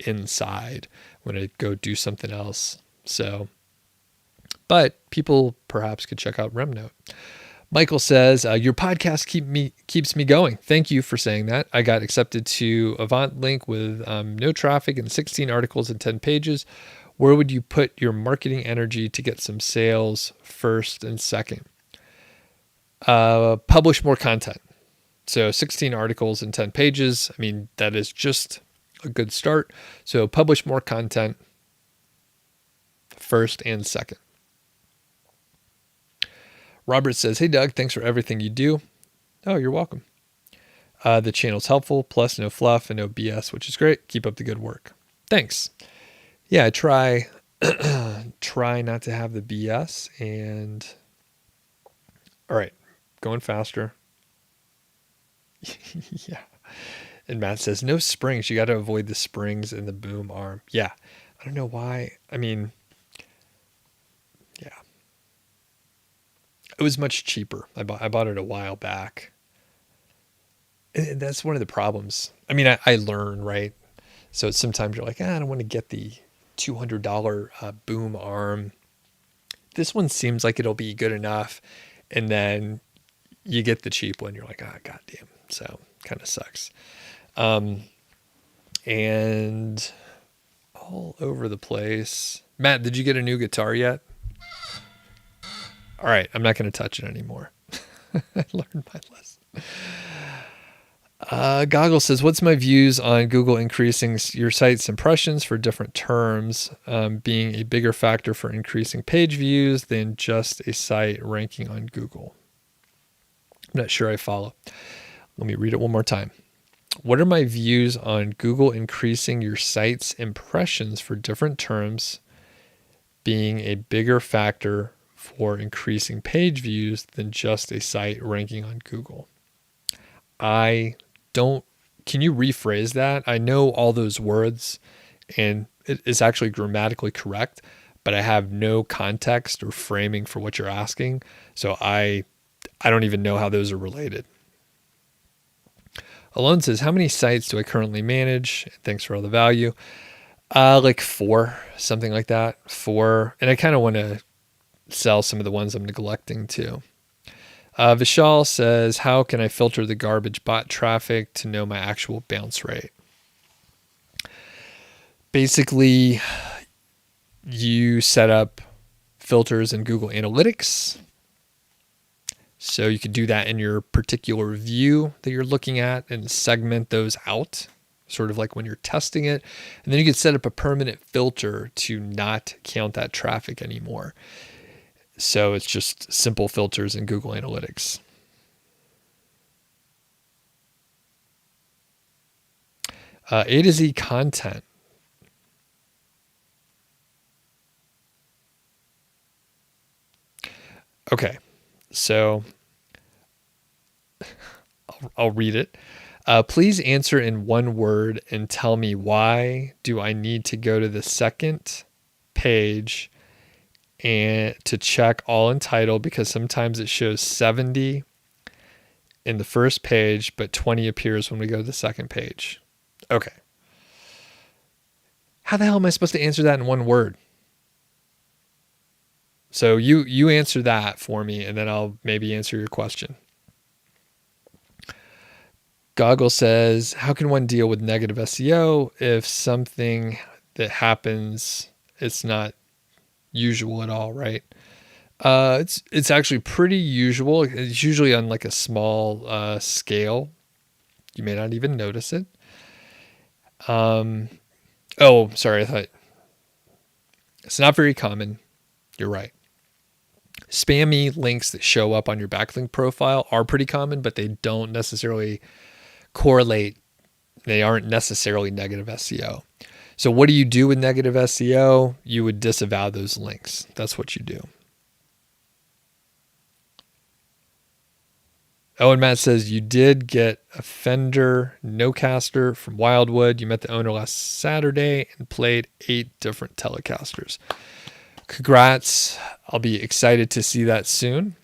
inside when I go do something else. So, but people perhaps could check out Remnote. Michael says, your podcast keeps me going. Thank you for saying that. I got accepted to Avant Link with no traffic and 16 articles and 10 pages. Where would you put your marketing energy to get some sales first and second? Publish more content. So 16 articles and 10 pages. I mean, that is just a good start. So publish more content first and second. Robert says, hey, Doug, thanks for everything you do. Oh, you're welcome. The channel's helpful, plus no fluff and no BS, which is great. Keep up the good work. Thanks. Yeah, I try not to have the BS. And all right, going faster. Yeah. And Matt says, no springs. You got to avoid the springs in the boom arm. Yeah. I don't know why. I mean, yeah. It was much cheaper. I bought it a while back. And that's one of the problems. I mean, I learn, right? So sometimes you're like, I don't want to get the $200 boom arm. This one seems like it'll be good enough. And then you get the cheap one. You're like, goddamn. So kind of sucks. And all over the place. Matt, did you get a new guitar yet? All right, I'm not going to touch it anymore. I learned my lesson. Goggle says, what's my views on Google increasing your site's impressions for different terms, being a bigger factor for increasing page views than just a site ranking on Google? I'm not sure I follow. Let me read it one more time. What are my views on Google increasing your site's impressions for different terms, being a bigger factor for increasing page views than just a site ranking on Google? Can you rephrase that? I know all those words and it is actually grammatically correct, but I have no context or framing for what you're asking. So I don't even know how those are related. Alone says, how many sites do I currently manage? Thanks for all the value. Like 4, something like that. 4. And I kind of want to sell some of the ones I'm neglecting too. Vishal says, how can I filter the garbage bot traffic to know my actual bounce rate? Basically, you set up filters in Google Analytics. So you could do that in your particular view that you're looking at and segment those out, sort of like when you're testing it. And then you could set up a permanent filter to not count that traffic anymore. So it's just simple filters in Google Analytics. A to Z content. Okay, so I'll read it. Please answer in one word and tell me why do I need to go to the second page and to check all entitled, because sometimes it shows 70 in the first page, but 20 appears when we go to the second page. Okay. How the hell am I supposed to answer that in one word? So you answer that for me, and then I'll maybe answer your question. Goggle says, how can one deal with negative SEO if something that happens, it's not usual at all, right? It's actually pretty usual. It's usually on like a small scale. You may not even notice it. Oh, sorry. I thought it's not very common. You're right. Spammy links that show up on your backlink profile are pretty common, but they don't necessarily correlate. They aren't necessarily negative SEO. So what do you do with negative SEO? You would disavow those links. That's what you do. Oh, and Matt says you did get a Fender Nocaster from Wildwood. You met the owner last Saturday and played 8 different Telecasters. Congrats. I'll be excited to see that soon.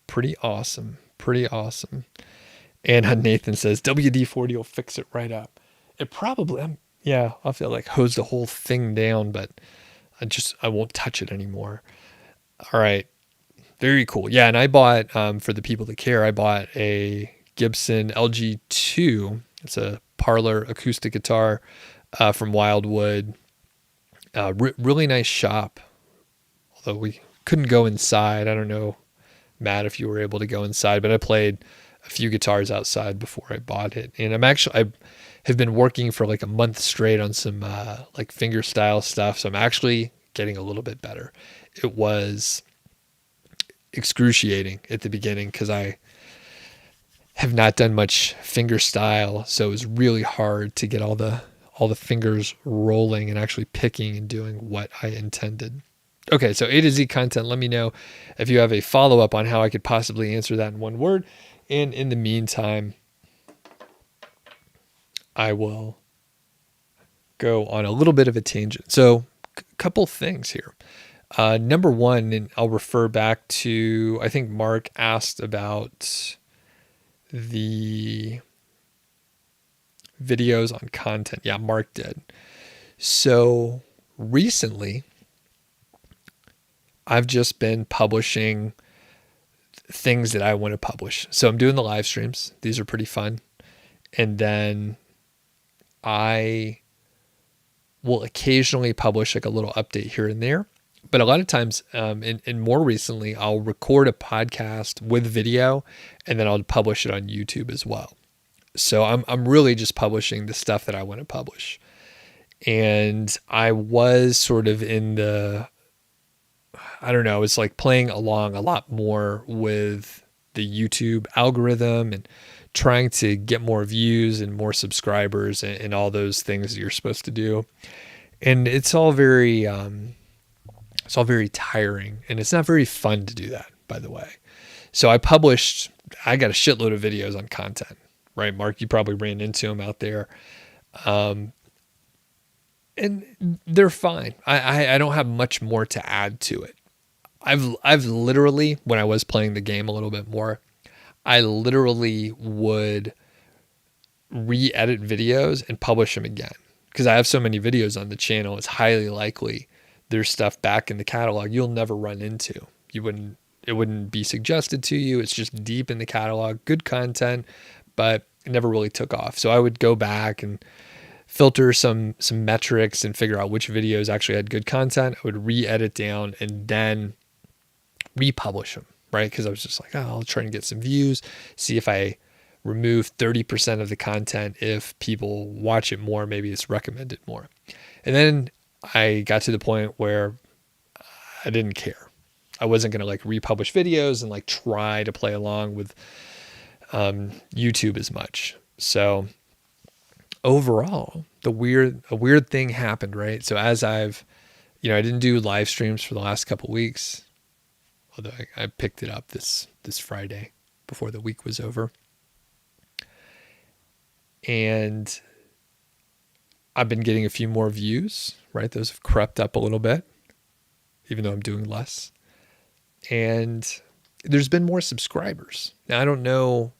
Pretty awesome. Pretty awesome. And Nathan says WD-40 will fix it right up. It probably, I'll have to like hose the whole thing down, but I won't touch it anymore. All right. Very cool. Yeah, and I bought, for the people that care, I bought a Gibson LG2. It's a parlor acoustic guitar from Wildwood. Really nice shop, although we couldn't go inside. I don't know, Matt, if you were able to go inside, but I played a few guitars outside before I bought it. And I have been working for like a month straight on some like fingerstyle stuff, so I'm actually getting a little bit better. It was excruciating at the beginning because I have not done much fingerstyle, so it was really hard to get all the fingers rolling and actually picking and doing what I intended. Okay, so A to Z content. Let me know if you have a follow-up on how I could possibly answer that in one word. And in the meantime, I will go on a little bit of a tangent. So a couple things here. Number one, and I'll refer back to, I think Mark asked about the videos on content. Yeah, Mark did. So recently, I've just been publishing things that I want to publish. So I'm doing the live streams. These are pretty fun. And then I will occasionally publish like a little update here and there. But a lot of times, and more recently, I'll record a podcast with video, and then I'll publish it on YouTube as well. So I'm really just publishing the stuff that I want to publish. And I was sort of in the, I don't know, it's like playing along a lot more with the YouTube algorithm and trying to get more views and more subscribers and all those things that you're supposed to do. And it's all very tiring, and it's not very fun to do that, by the way. So I got a shitload of videos on content, right? Mark, you probably ran into them out there. And they're fine. I don't have much more to add to it. I've literally, when I was playing the game a little bit more, I literally would re-edit videos and publish them again. Because I have so many videos on the channel, it's highly likely there's stuff back in the catalog you'll never run into. It wouldn't be suggested to you. It's just deep in the catalog, good content, but it never really took off. So I would go back and filter some metrics and figure out which videos actually had good content. I would re-edit down and then republish them, right? Because I was just like, I'll try and get some views, see if I remove 30% of the content. If people watch it more, maybe it's recommended more. And then I got to the point where I didn't care. I wasn't going to like republish videos and like try to play along with YouTube as much. So overall, a weird thing happened, right? So as I didn't do live streams for the last couple of weeks, although I picked it up this Friday before the week was over. And I've been getting a few more views, right? Those have crept up a little bit. even though I'm doing less. And there's been more subscribers. Now, I don't know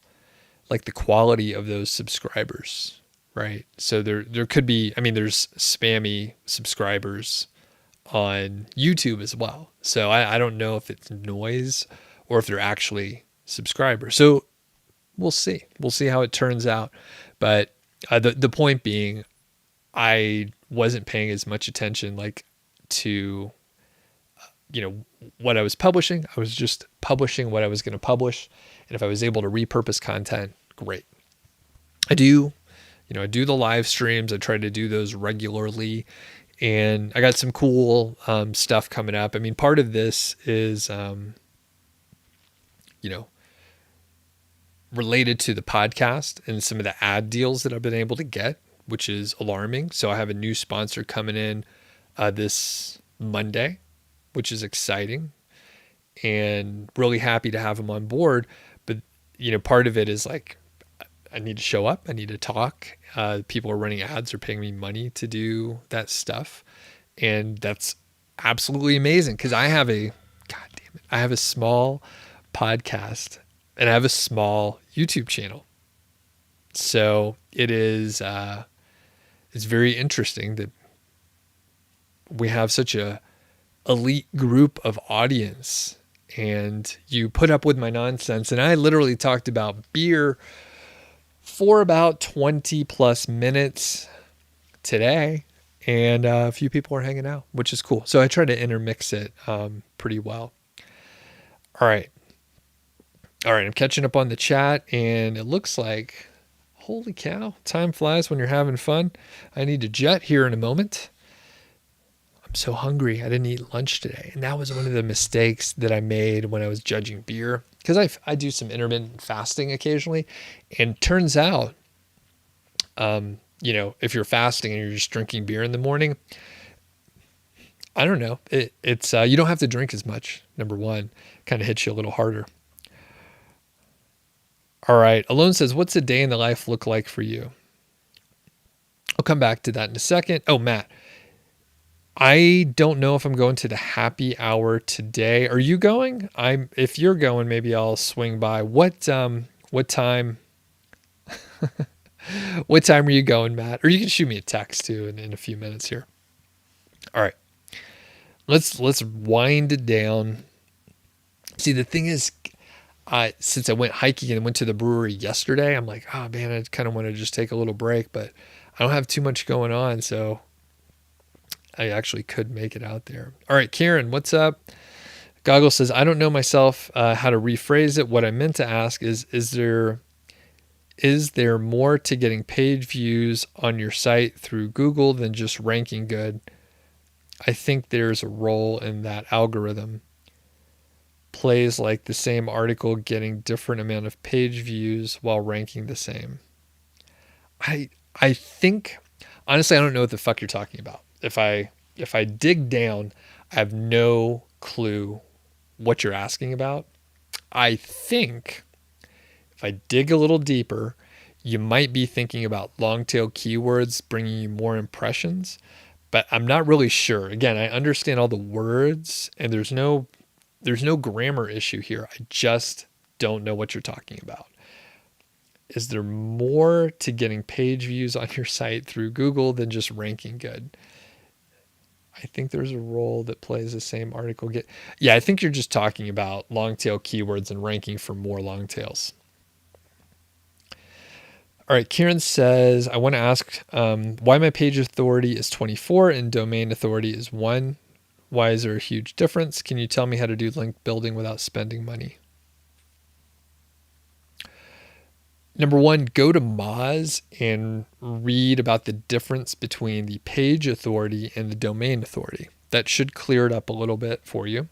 like the quality of those subscribers, right? So there could be, I mean, there's spammy subscribers on YouTube as well. So I don't know if it's noise or if they're actually subscribers. So we'll see. We'll see how it turns out. But the point being, I wasn't paying as much attention like to what I was publishing. I was just publishing what I was going to publish, and if I was able to repurpose content, great. I do the live streams. I try to do those regularly, and I got some cool stuff coming up. I mean, part of this is related to the podcast and some of the ad deals that I've been able to get, which is alarming. So I have a new sponsor coming in this Monday, which is exciting, and really happy to have them on board. But, part of it is like, I need to show up. I need to talk. People are running ads, are paying me money to do that stuff. And that's absolutely amazing because I have a small podcast and I have a small YouTube channel. So it is, it's very interesting that we have such a elite group of audience, and you put up with my nonsense. And I literally talked about beer for about 20 plus minutes today, and a few people are hanging out, which is cool. So I try to intermix it pretty well. All right. I'm catching up on the chat, and it looks like, holy cow, time flies when you're having fun. I need to jet here in a moment. I'm so hungry. I didn't eat lunch today. And that was one of the mistakes that I made when I was judging beer, because I do some intermittent fasting occasionally. And turns out, if you're fasting and you're just drinking beer in the morning, I don't know. It's you don't have to drink as much. Number one, kind of hits you a little harder. All right. Alone says, what's a day in the life look like for you? I'll come back to that in a second. Oh, Matt, I don't know if I'm going to the happy hour today. Are you going? If you're going, maybe I'll swing by. What time? What time are you going, Matt? Or you can shoot me a text too in a few minutes here. All right. Let's wind it down. See, the thing is, since I went hiking and went to the brewery yesterday, I'm like, oh man, I kind of want to just take a little break, but I don't have too much going on, so I actually could make it out there. All right, Karen, what's up? Goggle says, I don't know myself how to rephrase it. What I meant to ask is there more to getting page views on your site through Google than just ranking good? I think there's a role in that algorithm. Plays like the same article getting different amount of page views while ranking the same. I think, honestly, I don't know what the fuck you're talking about. If I dig down, I have no clue what you're asking about. I think if I dig a little deeper, you might be thinking about long tail keywords bringing you more impressions, but I'm not really sure. Again, I understand all the words, and there's no grammar issue here. I just don't know what you're talking about. Is there more to getting page views on your site through Google than just ranking good? I think there's a role that plays the same article. Yeah, I think you're just talking about long tail keywords and ranking for more long tails. All right, Kieran says, I want to ask why my page authority is 24 and domain authority is 1. Why is there a huge difference? Can you tell me how to do link building without spending money? Number one, go to Moz and read about the difference between the page authority and the domain authority. That should clear it up a little bit for you.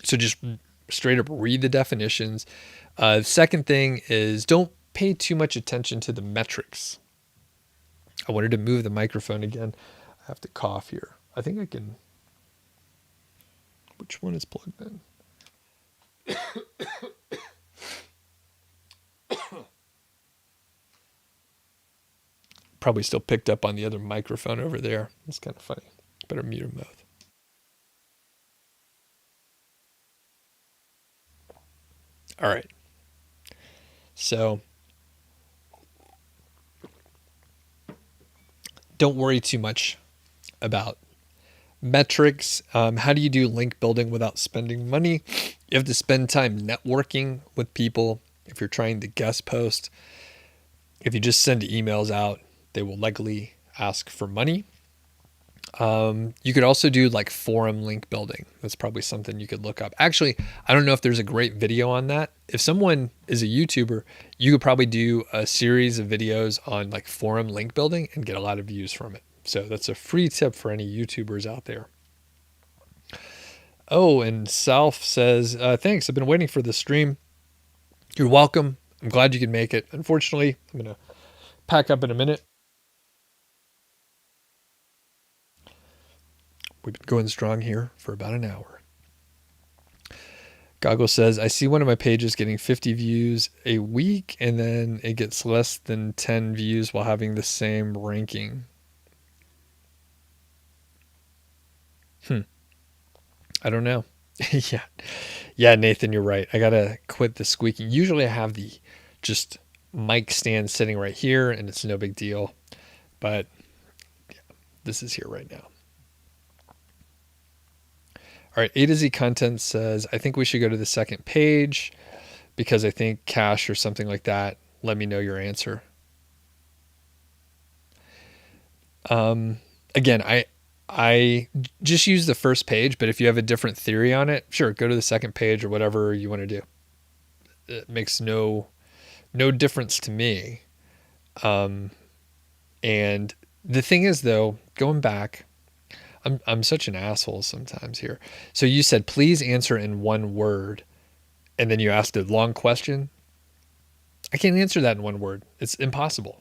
So just straight up read the definitions. The second thing is don't pay too much attention to the metrics. I wanted to move the microphone again. I have to cough here. I think I can. Which one is plugged in? Probably still picked up on the other microphone over there. It's kind of funny. Better mute them both. All right. So don't worry too much about metrics. How do you do link building without spending money? You have to spend time networking with people. If you're trying to guest post, if you just send emails out, they will likely ask for money. You could also do like forum link building. That's probably something you could look up. Actually, I don't know if there's a great video on that. If someone is a YouTuber, you could probably do a series of videos on like forum link building and get a lot of views from it. So that's a free tip for any YouTubers out there. Oh, and Salf says, thanks. I've been waiting for the stream. You're welcome. I'm glad you could make it. Unfortunately, I'm going to pack up in a minute. We've been going strong here for about an hour. Goggle says, I see one of my pages getting 50 views a week, and then it gets less than 10 views while having the same ranking. I don't know. Yeah, Nathan, you're right. I got to quit the squeaking. Usually I have the just mic stand sitting right here, and it's no big deal. But yeah, this is here right now. All right, A to Z Content says, I think we should go to the second page because I think cache or something like that. Let me know your answer. Again, I just use the first page, but if you have a different theory on it, sure, go to the second page or whatever you want to do. It makes no difference to me. And the thing is, though, going back, I'm such an asshole sometimes here. So you said, please answer in one word, and then you asked a long question. I can't answer that in one word. It's impossible.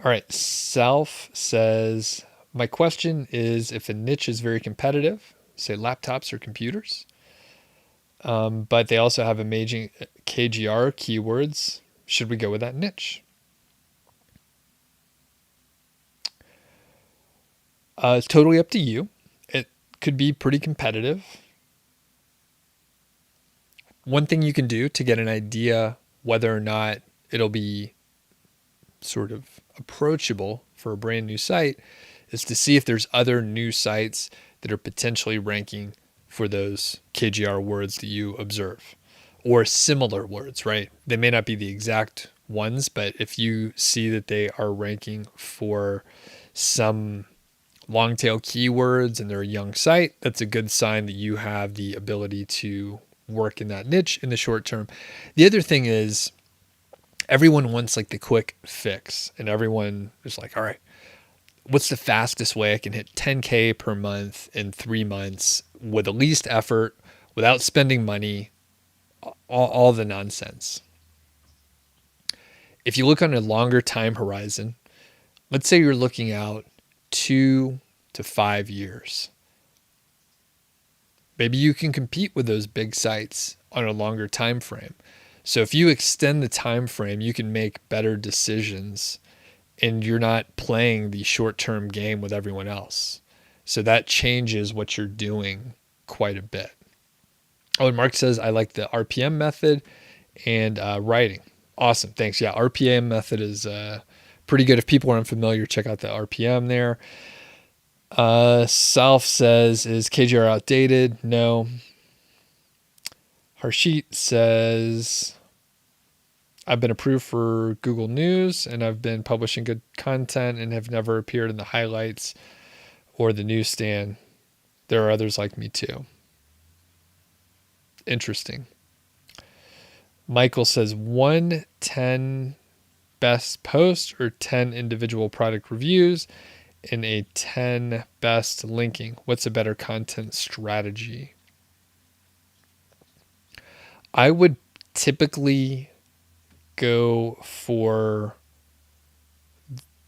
All right. Self says, my question is if a niche is very competitive, say laptops or computers, but they also have amazing KGR keywords, should we go with that niche? It's totally up to you. It could be pretty competitive. One thing you can do to get an idea whether or not it'll be sort of approachable for a brand new site is to see if there's other new sites that are potentially ranking for those KGR words that you observe, or similar words, right? They may not be the exact ones, but if you see that they are ranking for some long tail keywords and they're a young site, that's a good sign that you have the ability to work in that niche in the short term. The other thing is everyone wants like the quick fix, and everyone is like, all right, what's the fastest way I can hit 10K per month in 3 months with the least effort, without spending money, all the nonsense. If you look on a longer time horizon, let's say you're looking out 2 to 5 years. Maybe you can compete with those big sites on a longer time frame. So if you extend the time frame, you can make better decisions and you're not playing the short-term game with everyone else. So that changes what you're doing quite a bit. Oh, and Mark says, I like the RPM method and writing. Awesome. Thanks. Yeah, RPM method is pretty good. If people are unfamiliar, check out the RPM there. Self says, is KGR outdated? No. Harshit says, I've been approved for Google News and I've been publishing good content and have never appeared in the highlights or the newsstand. There are others like me too. Interesting. Michael says 10 best posts or 10 individual product reviews in a 10 best linking. What's a better content strategy? I would typically go for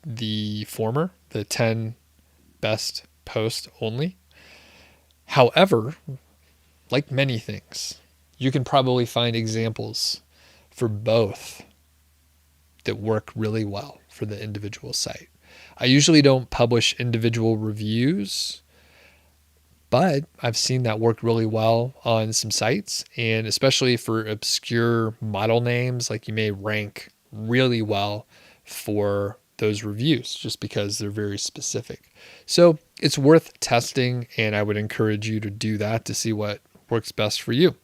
the former, the 10 best post only. However, like many things, you can probably find examples for both that work really well for the individual site. I usually don't publish individual reviews But I've seen that work really well on some sites, and especially for obscure model names, like you may rank really well for those reviews just because they're very specific. So it's worth testing, and I would encourage you to do that to see what works best for you.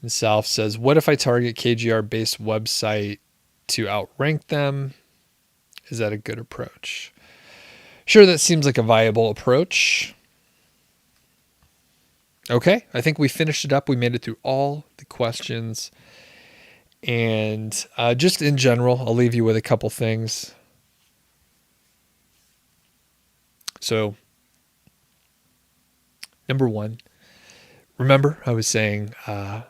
And Salf says, what if I target KGR-based website to outrank them? Is that a good approach? Sure, that seems like a viable approach. Okay, I think we finished it up. We made it through all the questions. And just in general, I'll leave you with a couple things. So, number one, remember I was saying I'm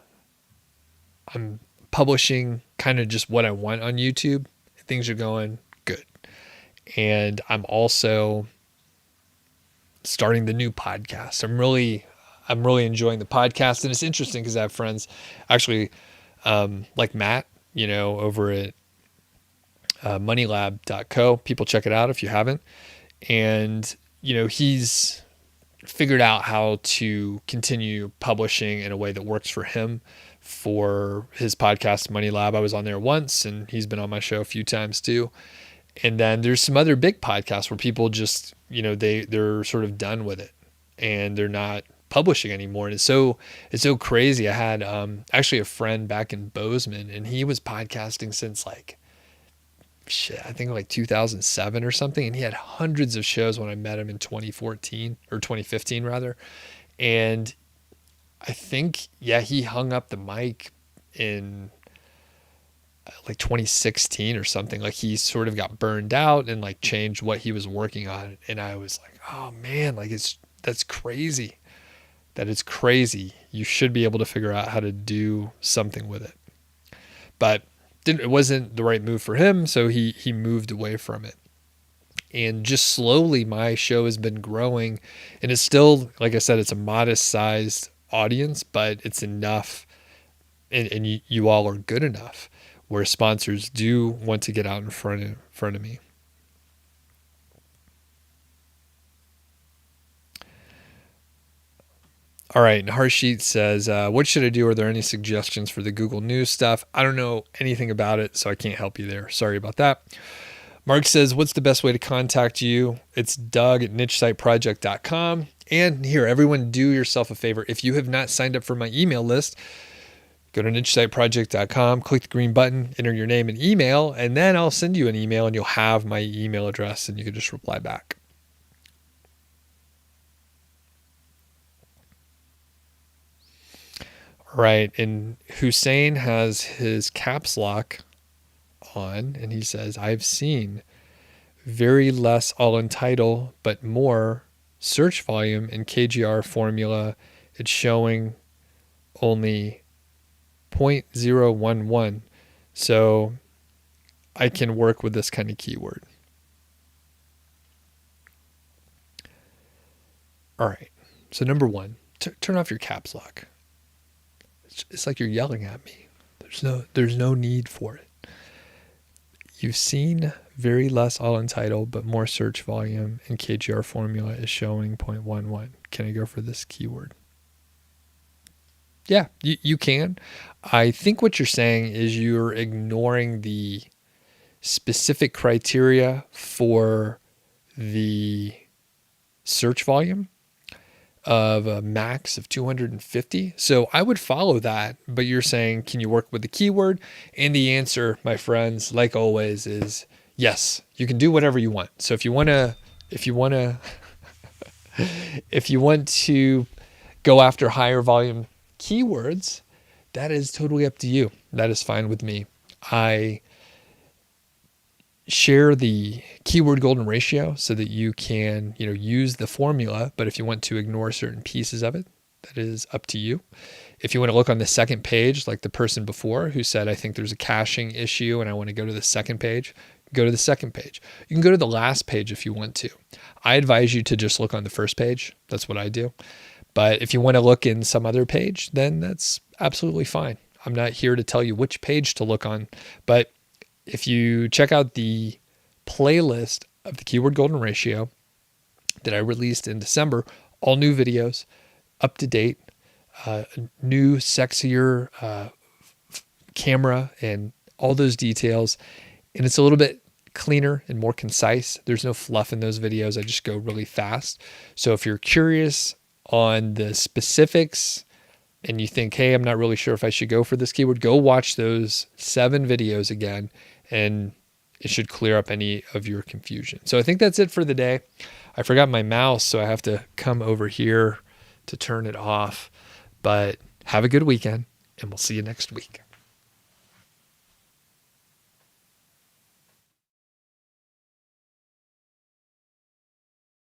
publishing kind of just what I want on YouTube. Things are going good. And I'm also starting the new podcast. I'm really enjoying the podcast. And it's interesting because I have friends actually like Matt, over at moneylab.co. People check it out if you haven't. And, he's figured out how to continue publishing in a way that works for him for his podcast, Money Lab. I was on there once, and he's been on my show a few times too. And then there's some other big podcasts where people just, they're sort of done with it and they're not publishing anymore. And it's so crazy. I had actually a friend back in Bozeman, and he was podcasting since I think like 2007 or something. And he had hundreds of shows when I met him in 2014 or 2015 rather. And I think, he hung up the mic in like 2016 or something. Like he sort of got burned out and like changed what he was working on. And I was like, oh man, like that's crazy. That is crazy. You should be able to figure out how to do something with it. But it wasn't the right move for him, so he moved away from it. And just slowly my show has been growing, and it's still, like I said, it's a modest sized audience, but it's enough, and you all are good enough where sponsors do want to get out in front of me. All right, and Harshit says, what should I do? Are there any suggestions for the Google News stuff? I don't know anything about it, so I can't help you there. Sorry about that. Mark says, what's the best way to contact you? It's Doug@nichesiteproject.com. And here, everyone, do yourself a favor. If you have not signed up for my email list, go to nichesiteproject.com, click the green button, enter your name and email, and then I'll send you an email and you'll have my email address and you can just reply back. All right, and Hussein has his caps lock on, and he says, I've seen very less all in title, but more search volume in KGR formula. It's showing only 0.011. So I can work with this kind of keyword. All right. So number one, turn off your caps lock. It's like you're yelling at me. There's no need for it. You've seen very less all in title, but more search volume in KGR formula is showing 0.11. Can I go for this keyword? Yeah, you can. I think what you're saying is you're ignoring the specific criteria for the search volume of a max of 250. So I would follow that, but you're saying, can you work with the keyword? And the answer, my friends, like always, is yes, you can do whatever you want. So if you want to go after higher volume keywords, that is totally up to you. That is fine with me. I share the keyword golden ratio so that you can, use the formula. But if you want to ignore certain pieces of it, that is up to you. If you want to look on the second page, like the person before who said, I think there's a caching issue and I want to go to the second page, go to the second page. You can go to the last page if you want to. I advise you to just look on the first page. That's what I do. But if you want to look in some other page, then that's absolutely fine. I'm not here to tell you which page to look on, but if you check out the playlist of the keyword golden ratio that I released in December. All new videos, up to date, new, sexier camera, and all those details. And it's a little bit cleaner and more concise. There's no fluff in those videos. I just go really fast. So if you're curious on the specifics and you think, hey, I'm not really sure if I should go for this keyword, go watch those 7 videos again, and it should clear up any of your confusion. So I think that's it for the day. I forgot my mouse, so I have to come over here to turn it off. But have a good weekend, and we'll see you next week.